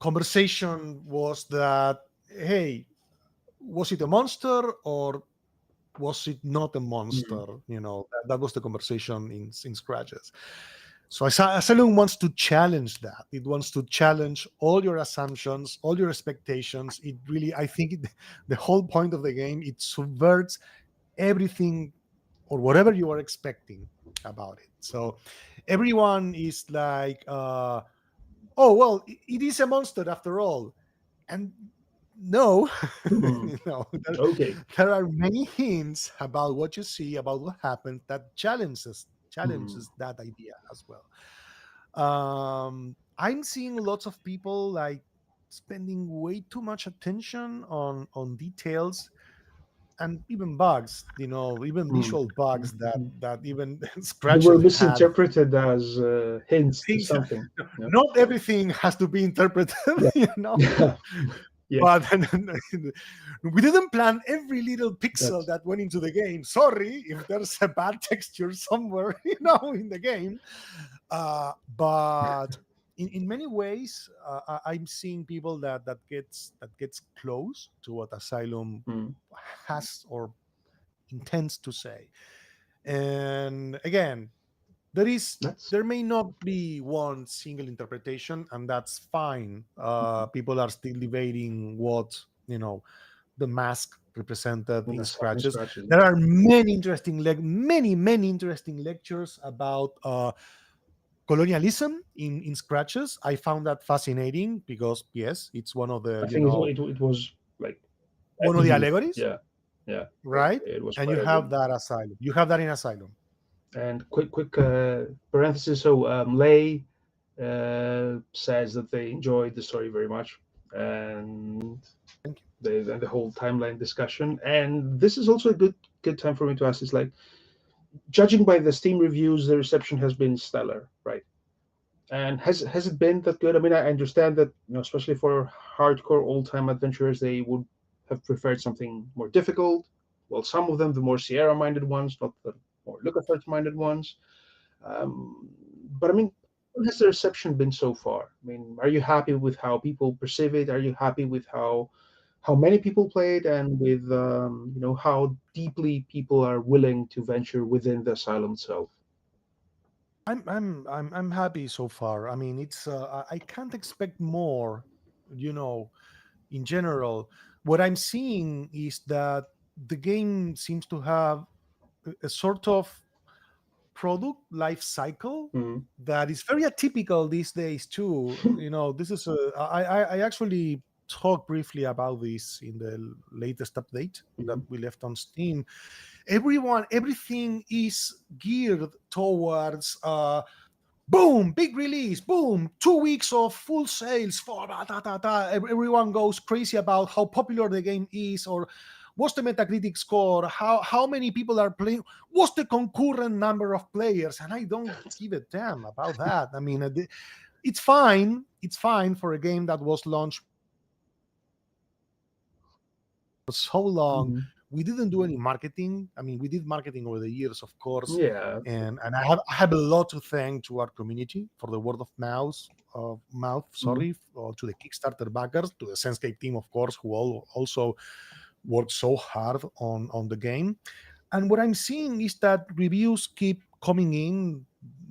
conversation was that, hey, was it a monster or was it not a mm, monster? That was the conversation in scratches. So Asylum wants to challenge that. It wants to challenge all your assumptions, all your expectations. It really, I think, the whole point of the game, it subverts everything or whatever you are expecting about it. So everyone is like, oh well, it is a monster after all, and no, mm. there, Okay. there are many hints about what you see, about what happens, that Mm, challenges that idea as well. I'm seeing lots of people like spending way too much attention on details and even bugs, even mm, visual bugs that mm. that even They were scratches had. misinterpreted as hints to Things, something. Yeah. not everything has to be interpreted, Yeah. you know Yeah. Yeah. but we didn't plan every little pixel That's. that went into the game. Sorry if there's a bad texture somewhere, in the game. But in many ways, I'm seeing people that gets close to what Asylum Mm, has or intends to say. And again, there is that's. there may not be one single interpretation, and that's fine. People are still debating what the mask represented in Asylum scratches. scratches. There are many interesting, many interesting lectures about colonialism in scratches. I found that fascinating because yes, it's one of the I think it was like one of the evident. allegories, Yeah, yeah. right? It was And quite you have evident. that asylum. You have that in Asylum. And quick parenthesis. So Lay says that they enjoyed the story very much, and Thank you. the whole timeline discussion. And this is also a good time for me to ask. Is like, judging by the Steam reviews, the reception has been stellar, right? And has it been that good? I mean, I understand that, especially for hardcore old time adventurers, they would have preferred something more difficult. Well, some of them, the more Sierra minded ones, not the more LucasArts minded ones. Um, but I mean, what has the reception been so far? I mean, are you happy with how people perceive it? Are you happy with how many people play it, and with how deeply people are willing to venture within the asylum itself? I'm happy so far. I mean, it's I can't expect more. You know, in general, what I'm seeing is that the game seems to have a sort of product life cycle Mhm. that is very atypical these days too. This is I actually talked briefly about this in the latest update that Mhm. we left on Steam. Everything is geared towards boom, big release, boom, 2 weeks of full sales for everyone goes crazy about how popular the game is, or what's the Metacritic score, how many people are playing, what's the concurrent number of players, and I don't give a damn about that. I mean, it's fine for a game that was launched for so long. Mhm. We didn't do any marketing. I mean, we did marketing over the years, of course, Yeah. and I have a lot to thank to our community for the word of mouth. Mhm. Sorry, or to the Kickstarter backers, to the Senscape team, of course, who also worked so hard on the game. And what I'm seeing is that reviews keep coming in.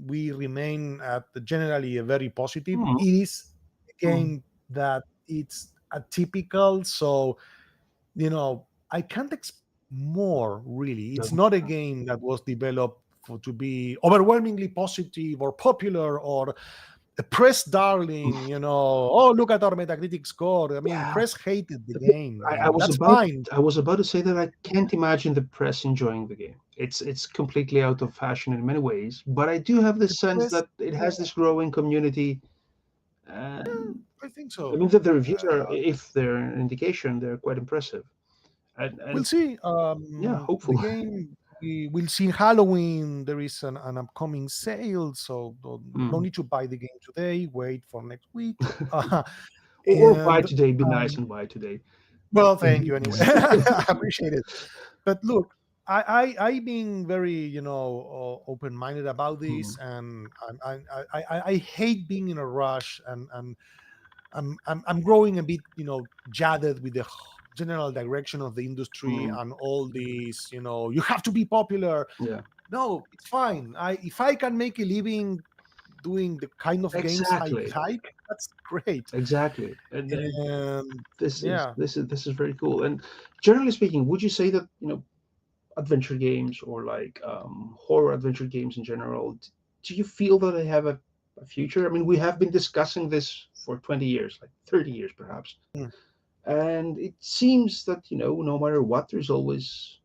We remain at generally a very positive. Mhm. It is a Mhm. game that it's atypical, so I can't expect more, really. It's No. not a game that was developed to be overwhelmingly positive or popular or a press darling. Oh, look at our Metacritic score. I mean, Yeah. press hated the game, I and was that's about fine. I was about to say that I can't imagine the press enjoying the game. It's completely out of fashion in many ways, but I do have The this sense press, that it yeah, has this growing community. And I think I so. mean that the reviews are, if they're an indication, they're quite impressive. And We'll see. yeah, The hopeful. game, we will see in Halloween. There is an upcoming sale, so no Mm. need to buy the game today. Wait for next week. Or buy And today, be nice um, and buy today. well, thank you anyway. I appreciate it. But look, I being very open minded about Mm. this, and I hate being in a rush, and I'm growing a bit jaded with the general direction of the industry Mm. and all these you have to be popular. Yeah, No, it's fine. If I can make a living doing the kind of games I exactly, like, that's great. exactly. And And this is yeah, this is this is very cool. And generally speaking, would you say that adventure games, or like horror adventure games in general, do you feel that they have a future? I mean, we have been discussing this for 20 years, like 30 years perhaps, mm, and it seems that no matter what, there's always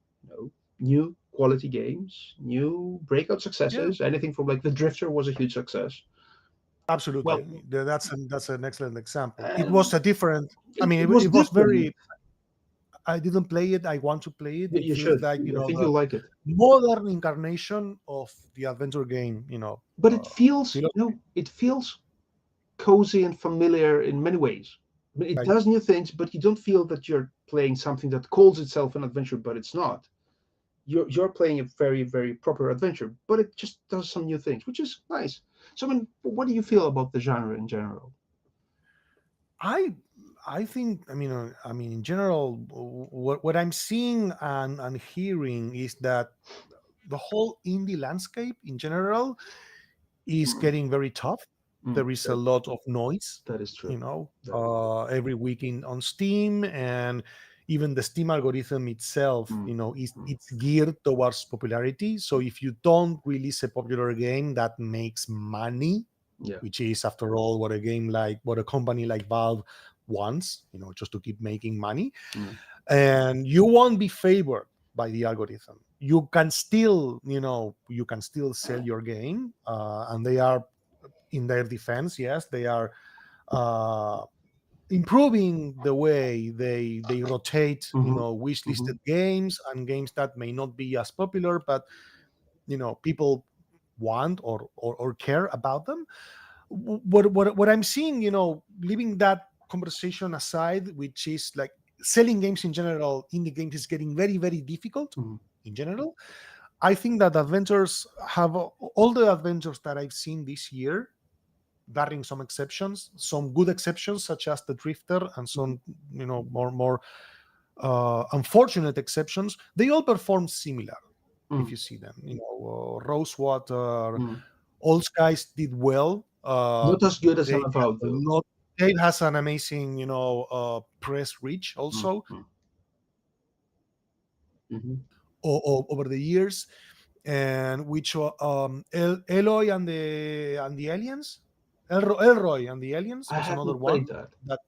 new quality games, new breakout yeah. successes. Anything from, like, the Drifter was a huge success. Well, Absolutely. That's an excellent example. It was and a different. I it mean, was it was different. very. I didn't play it. I want to play it. It You feels should. like I think the you'll like it. modern incarnation of the adventure game. But it feels, Philosophy. it feels cozy and familiar in many ways. I mean, it Right. does new things, but you don't feel that you're playing something that calls itself an adventure, but it's not. You're playing a very, very proper adventure, but it just does some new things, which is nice. So, I mean, what do you feel about the genre in general? I I think. In general, what I'm seeing and hearing is that the whole indie landscape in general is Mm, getting very tough. mm, There is a that, lot of noise, that is true. That, every week on Steam, and even the Steam algorithm itself, Mm. it's geared towards popularity. So if you don't release a popular game that makes money, Yeah. which is after all what a company like Valve wants, just to keep making money, Mm. and you won't be favored by the algorithm. You can still, sell your game, and they are, in their defense, yes, they are uh, improving the way they rotate, Mhm. wish listed Mhm. games and games that may not be as popular, but people want or care about them. What I'm seeing, leaving that conversation aside, which is like selling games in general, indie games is getting very, very difficult Mhm. in general. I think that adventures have all the adventures that I've seen this year, barring some exceptions, some good exceptions such as the Drifter, and some more unfortunate exceptions. They all perform similar. If Mm. you see them, Rosewater, Mm. Old Skies did well. Not as good as They have Avowed, though. not. Dave has an amazing, press reach Mm. also Mm. Mhm. over the years, and which Eloy and the aliens, Elroy and the aliens I was another haven't played one that. that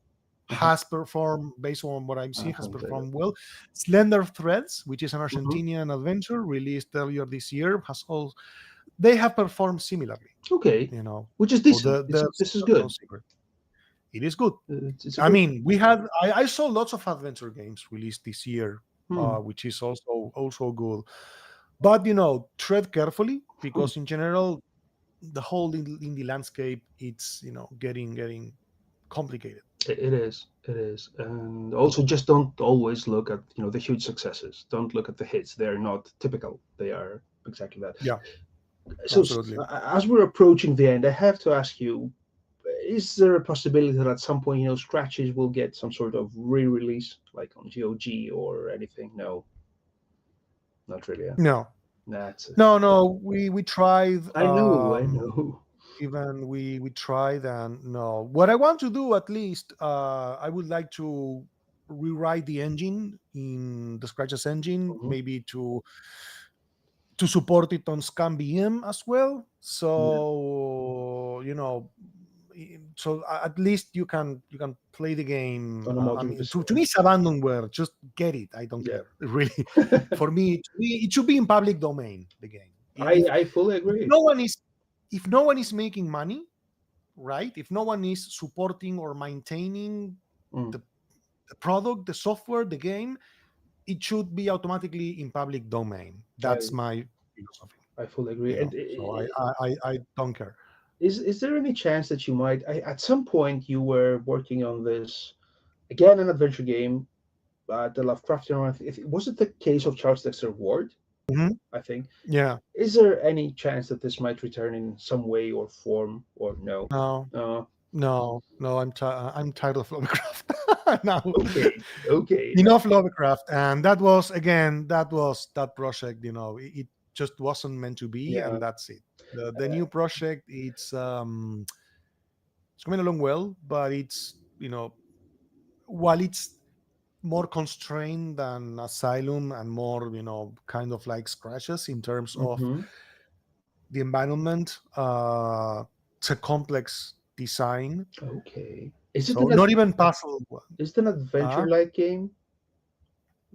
I have. has performed, based on what I've I seen, has haven't played it. performed well. Slender Threads, which is an Mhm. Argentinian adventure released earlier this year, has all they have performed similarly. Okay, You know, which is so decent. This is that's no good. secret. It is good. It's a I good. mean, I saw lots of adventure games released this year, Hmm. which is also good. But tread carefully, Hmm. because in general, the whole indie landscape, it's getting complicated. It is. It is. And also, just don't always look at the huge successes. Don't look at the hits. They're not typical. They are exactly that. Yeah, So, absolutely. as we're approaching the end, I have to ask you: is there a possibility that at some point, Scratches will get some sort of re-release, like on GOG or anything? No, not really. Yeah. No, That's it. no. We tried. I know. I know. Even we tried, and no. What I want to do, at least, I would like to rewrite the engine in the Scratches engine, Mhm. maybe to support it on ScanVM as well. Yeah. So at least you can play the game. On a I module mean, PC. to me, it's abandonware. Just get it. I don't Yeah. care really. For me, it should be in public domain. The game. I If I fully if agree. no one is if no one is making money, right? If no one is supporting or maintaining Mm. the, the product, the software, the game, it should be automatically in public domain. That's I my philosophy. I fully agree. And So I don't care. is there any chance that you might? At some point you were working on this again, an adventure game, the Lovecraftian one. Was it the case of Charles Dexter Ward? Mhm. I think. Yeah. Is there any chance that this might return in some way or form, or no? No. Uh, No. I'm tired of Lovecraft now. okay, okay. Enough Lovecraft, and that project. It just wasn't meant to be, Yeah, and that's it. The new project, it's coming along well, but it's while it's more constrained than Asylum and more kind of like Scratches in terms of hmm, the environment. It's a complex design, okay. Is it so not even puzzle. is it an uh, adventure-like game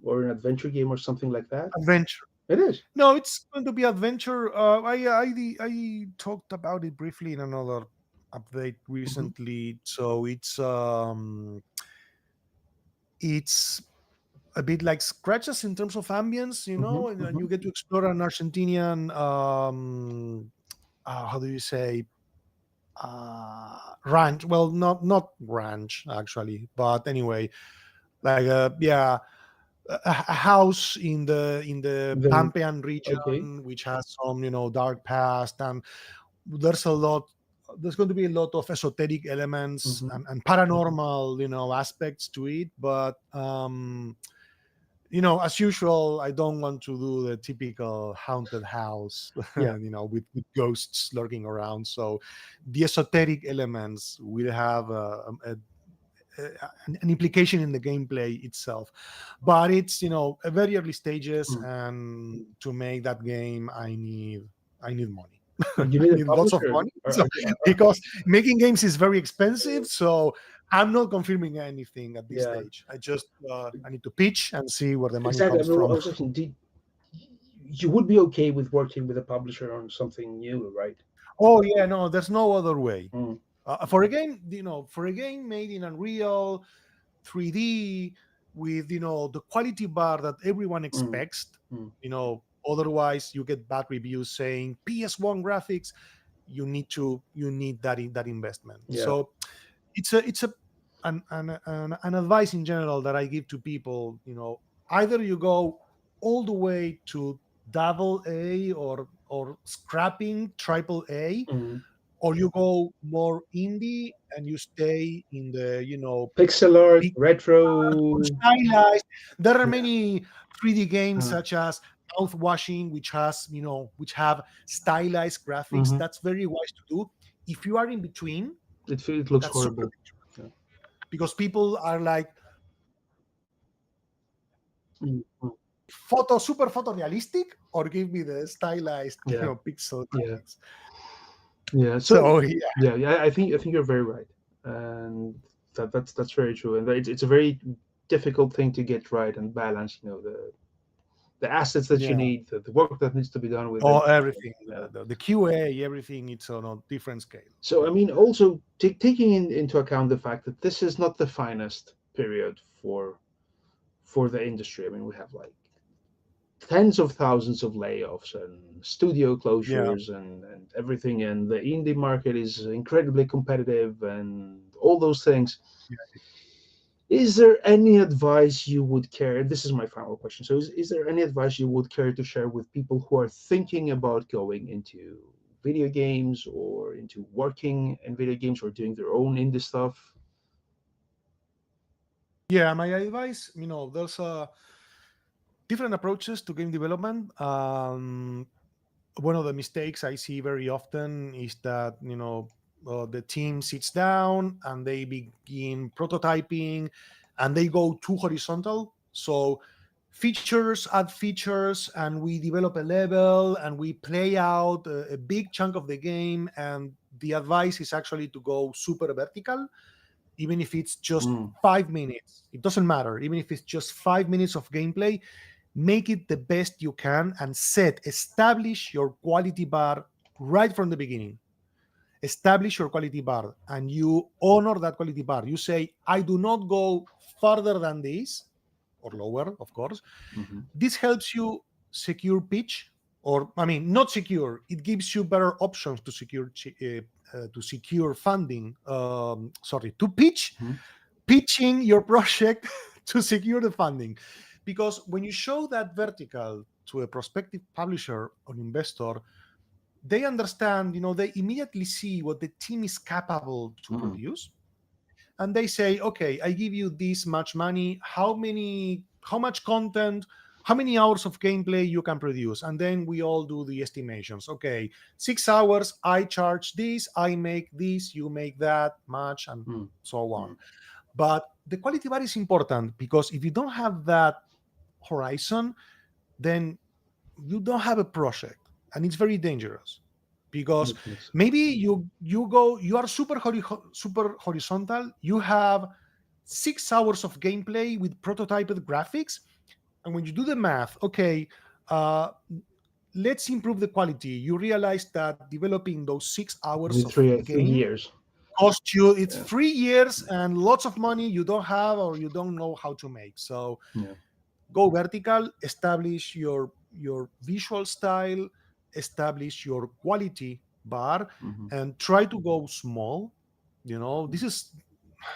or an adventure game or something like that? Adventure. It is. No, it's going to be adventure. I talked about it briefly in another update Hmm. recently. So it's a bit like Scratches in terms of ambience, Hmm. and Hmm. you get to explore an Argentinian, how do you say, ranch. Well, not ranch actually, but anyway, like a house in the Then Pampean okay. region, which has some dark past, and there's a lot. There's going to be a lot of esoteric elements Hmm. and paranormal, aspects to it. But as usual, I don't want to do the typical haunted house, Yeah. with ghosts lurking around. So the esoteric elements will have a an implication in the gameplay itself. But it's a very early stages, Mm. and to make that game, I need money. You I need a need lots of publisher. money, so, because making games is very expensive. So I'm not confirming anything at this Yeah, stage. I just I need to pitch and see where the money exactly. I comes mean, I from. was thinking, you would be okay with working with a publisher on something new, right? Oh yeah, no, there's no other way. Mm. For a game, for a game made in Unreal 3D with the quality bar that everyone Mm. expects, Mm. otherwise you get bad reviews saying PS1 graphics. You need that investment. Yeah. So it's a an advice in general that I give to people. Either you go all the way to double A or scrapping triple A, Mm. or you go more indie and you stay in the Pixel art, big retro. stylized. There are Yeah. many 3D games Uh, such as Mouth Washing, which have stylized graphics. mhm. That's very wise to do. If you are in between, It looks that's super, horrible. Yeah. because people are like Mm. Mm. super photorealistic, or give me the stylized Yeah. pixel Yeah. graphics. Yeah. So So yeah. yeah, I think you're very right, and that's very true, and it's a very difficult thing to get right and balance. The assets that you Yeah. need, the work that needs to be done with Oh, it. everything, Yeah. the QA, everything, it's on a different scale. So I Yeah. mean, also taking into account the fact that this is not the finest period for the industry. I mean, we have like tens of thousands of layoffs and studio Yeah. closures and everything, and the indie market is incredibly competitive and all those things. Is there any advice you would care? This is my final question. So, is there any advice you would care to share with people who are thinking about going into video games or into working in video games or doing their own indie stuff? Yeah, my advice, there's different approaches to game development. One of the mistakes I see very often is that the team sits down and they begin prototyping, and they go too horizontal. So features add features, and we develop a level and we play out a big chunk of the game. And the advice is actually to go super vertical, even if it's just Mm. 5 minutes. It doesn't matter. Even if it's just 5 minutes of gameplay, make it the best you can and establish your quality bar right from the beginning. Establish your quality bar and you honor that quality bar. You say, I do not go further than this, or lower, of course. Mhm. This helps you secure pitch, or I mean, not secure. It gives you better options to secure funding. Sorry, to Mhm. pitching your project to secure the funding, because when you show that vertical to a prospective publisher or investor, they understand. They immediately see what the team is capable to Mm. produce, and they say, okay, I give you this much money. How much content, how many hours of gameplay you can produce? And then we all do the estimations. Okay, 6 hours, I charge this, I make this, you make that much, and Mm. so on. Mm. But the quality bar is important, because if you don't have that horizon, then you don't have a project, and it's very dangerous, because Makes maybe you are super horizontal. You have 6 hours of gameplay with prototyped graphics, and when you do the math, okay, uh, let's improve the quality. You realize that developing those 6 hours maybe of three game years. cost you, it's Yeah. 3 years and lots of money you don't have or you don't know how to make. So Yeah. go vertical, establish your visual style, establish your quality bar, Mhm. and try to go small. This is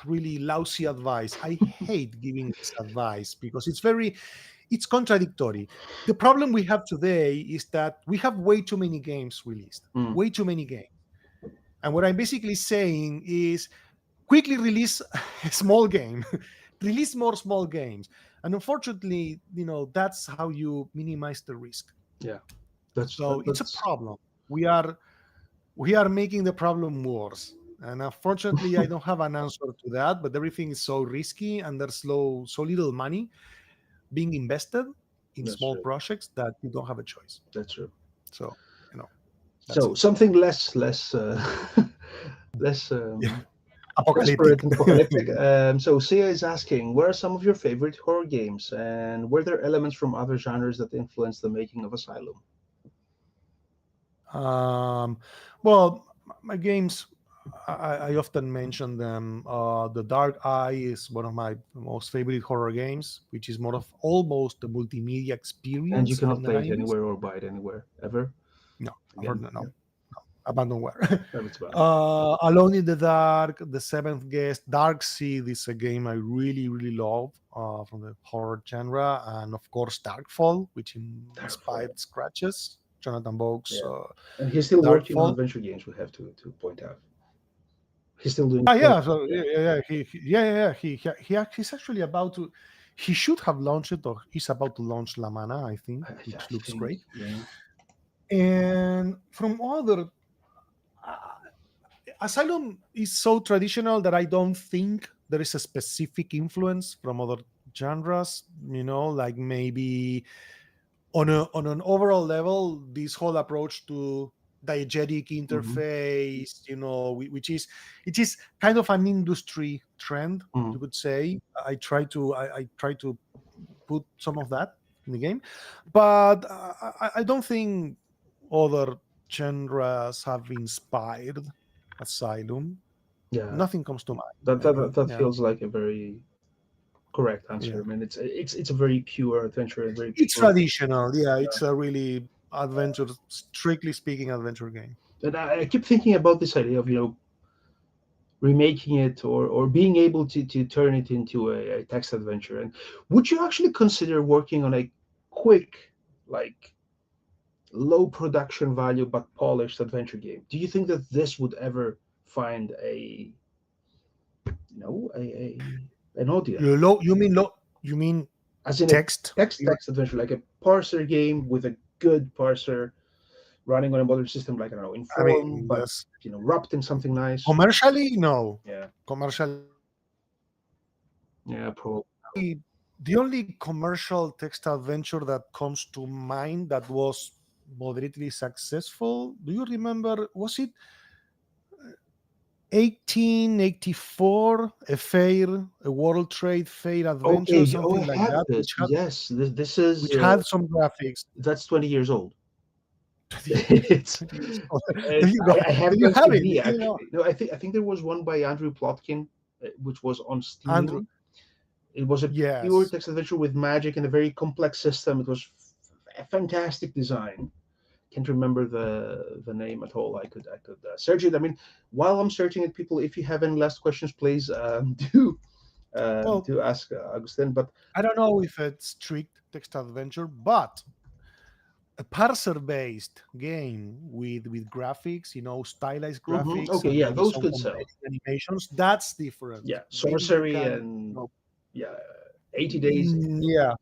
really lousy advice. I hate giving this advice because it's contradictory. The problem we have today is that we have way too many games released, Mm. way too many games. And what I'm basically saying is, quickly release a small game, release more small games. And unfortunately, that's how you minimize the risk. Yeah. That's So it's a that's problem. We are making the problem worse. And unfortunately, I don't have an answer to that. But everything is so risky, and there's so little money being invested in That's small true. projects that you don't have a choice. That's true. So, you know, that's So it. something less less Yeah, desperate apocalyptic. and apocalyptic. So Sia is asking, what are some of your favorite horror games, and were there elements from other genres that influenced the making of Asylum? um, well, my games, I often mention them. The Dark Eye is one of my most favorite horror games, which is more of almost a multimedia And you experience from cannot the play it 90s. anywhere or buy it anywhere ever No, I've heard again. no, Yeah, abandonware. it's bad. Alone in the Dark, The Seventh Guest, Dark Seed is a game I really love from the horror genre, and of course Darkfall, which Darkfall. inspired Scratches, Jonathan Vogue's Yeah, and he's still working on Darkfall. adventure games. We have to point out he's still doing Ah, stuff. yeah, so Yeah, he's actually about to. He should have launched it, or he's about to launch La Mana, I think, I which looks think. great. Yeah, And from other uh, Asylum is so traditional that I don't think there is a specific influence from other genres. Like maybe on an overall level, this whole approach to diegetic hmm interface, which is it is kind of an industry trend, hmm you could say. I try to put some of that in the game, but I don't think other genres have inspired Asylum. yeah. Nothing comes to mind. That Maybe, that yeah, feels like a very correct answer. I yeah. mean, it's a very pure adventure, a very It's pure. traditional. Yeah, it's a really adventure, strictly speaking, adventure game. And I keep thinking about this idea of remaking it or being able to turn it into a text adventure. And would you actually consider working on a quick, like low production value but polished adventure game? Do you think that this would ever find an audience? You mean As in a text? text adventure, like a parser game with a good parser running on a modern system, like I don't know, I Inform, mean, but yes. wrapped in something nice. Commercially, no. Yeah, Commercially, yeah, probably. the only commercial text adventure that comes to mind that was moderately successful. Do you remember? Was it 1884? A World Trade Fair adventure, Okay. Oh, I something like have that, this. Yes, this is which had some graphics. that's 20 years old. It's, 20 years old. There it's you go. I have There it you on have it. CD actually. No, I think there was one by Andrew Plotkin, which was on Andrew. Steam. It was a pure Yes. text adventure with magic and a very complex system. It was a fantastic design. Can't remember the name at all. I could search it. I mean, while I'm searching it, people, if you have any last questions, please Well, do ask Agustin. But I don't know if it's strict text adventure, but a parser-based game with graphics, stylized graphics, okay, and yeah, maybe those some could sell. compelling animations, that's different. Yeah, Maybe you sorcery can, and yeah, 80 days. yeah,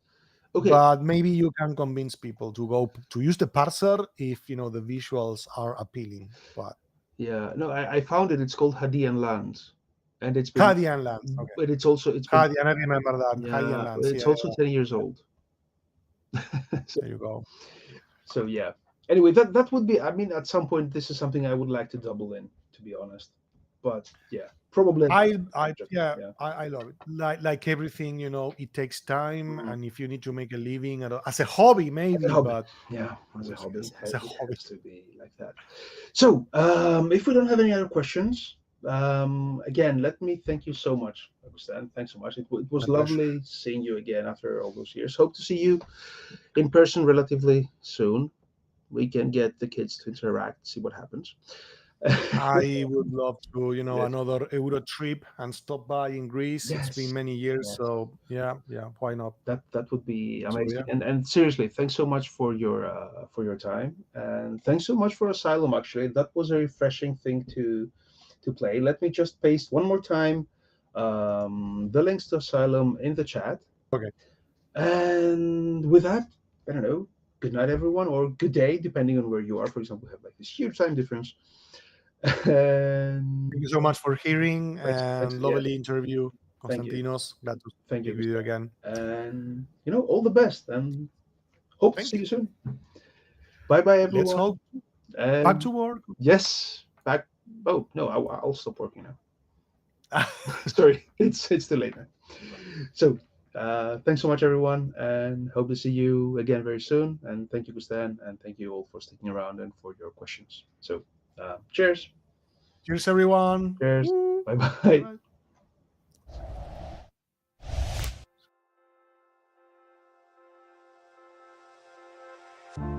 Okay, but maybe you can convince people to go to use the parser if the visuals are appealing. But yeah, no, I found it. It's called Hadian Lands, and Hadian Lands, okay. it's been Hadian, I remember that. Hadian yeah, Lands, it's yeah, also 10 years old. so, there you go. so yeah. Anyway, that would be. I mean, at some point, this is something I would like to double in, to be honest. But yeah, probably not. Yeah, Yeah, I love it. Like everything, it takes time, Mhm. and if you need to make a living as a hobby, As a maybe, hobby. but Yeah, as a yes, hobby, yes, as a it hobby. has to be like that. So, if we don't have any other questions, again, let me thank you so much, Agustin. Thanks so much. It was My pleasure. lovely seeing you again after all those years. Hope to see you in person relatively soon. We can get the kids to interact, see what happens. I would love to, Good. another Euro trip and stop by in Greece. It's been Yes, many years, yes. so yeah, why not? That would be So amazing. yeah, And seriously, thanks so much for your time, and thanks so much for Asylum. Actually, that was a refreshing thing to play. Let me just paste one more time the links to Asylum in the chat. okay. And with that, I don't know. Good night, everyone, or good day, depending on where you are. For example, we have like this huge time difference. And Thank you so much for hearing thanks, and yeah, lovely interview, thank you, Konstantinos. Glad to thank speak you, with you Gustav. again. And all the best, and hope to Thank see you you. soon. Bye bye, Let's everyone. hope back And to work. yes, back. Oh no, I'll stop working now. Sorry, it's too late now. So, thanks so much, everyone, and hope to see you again very soon. And thank you, Gustan, and thank you all for sticking around and for your questions. So, cheers, Cheers, everyone. cheers, Woo. bye bye. Bye.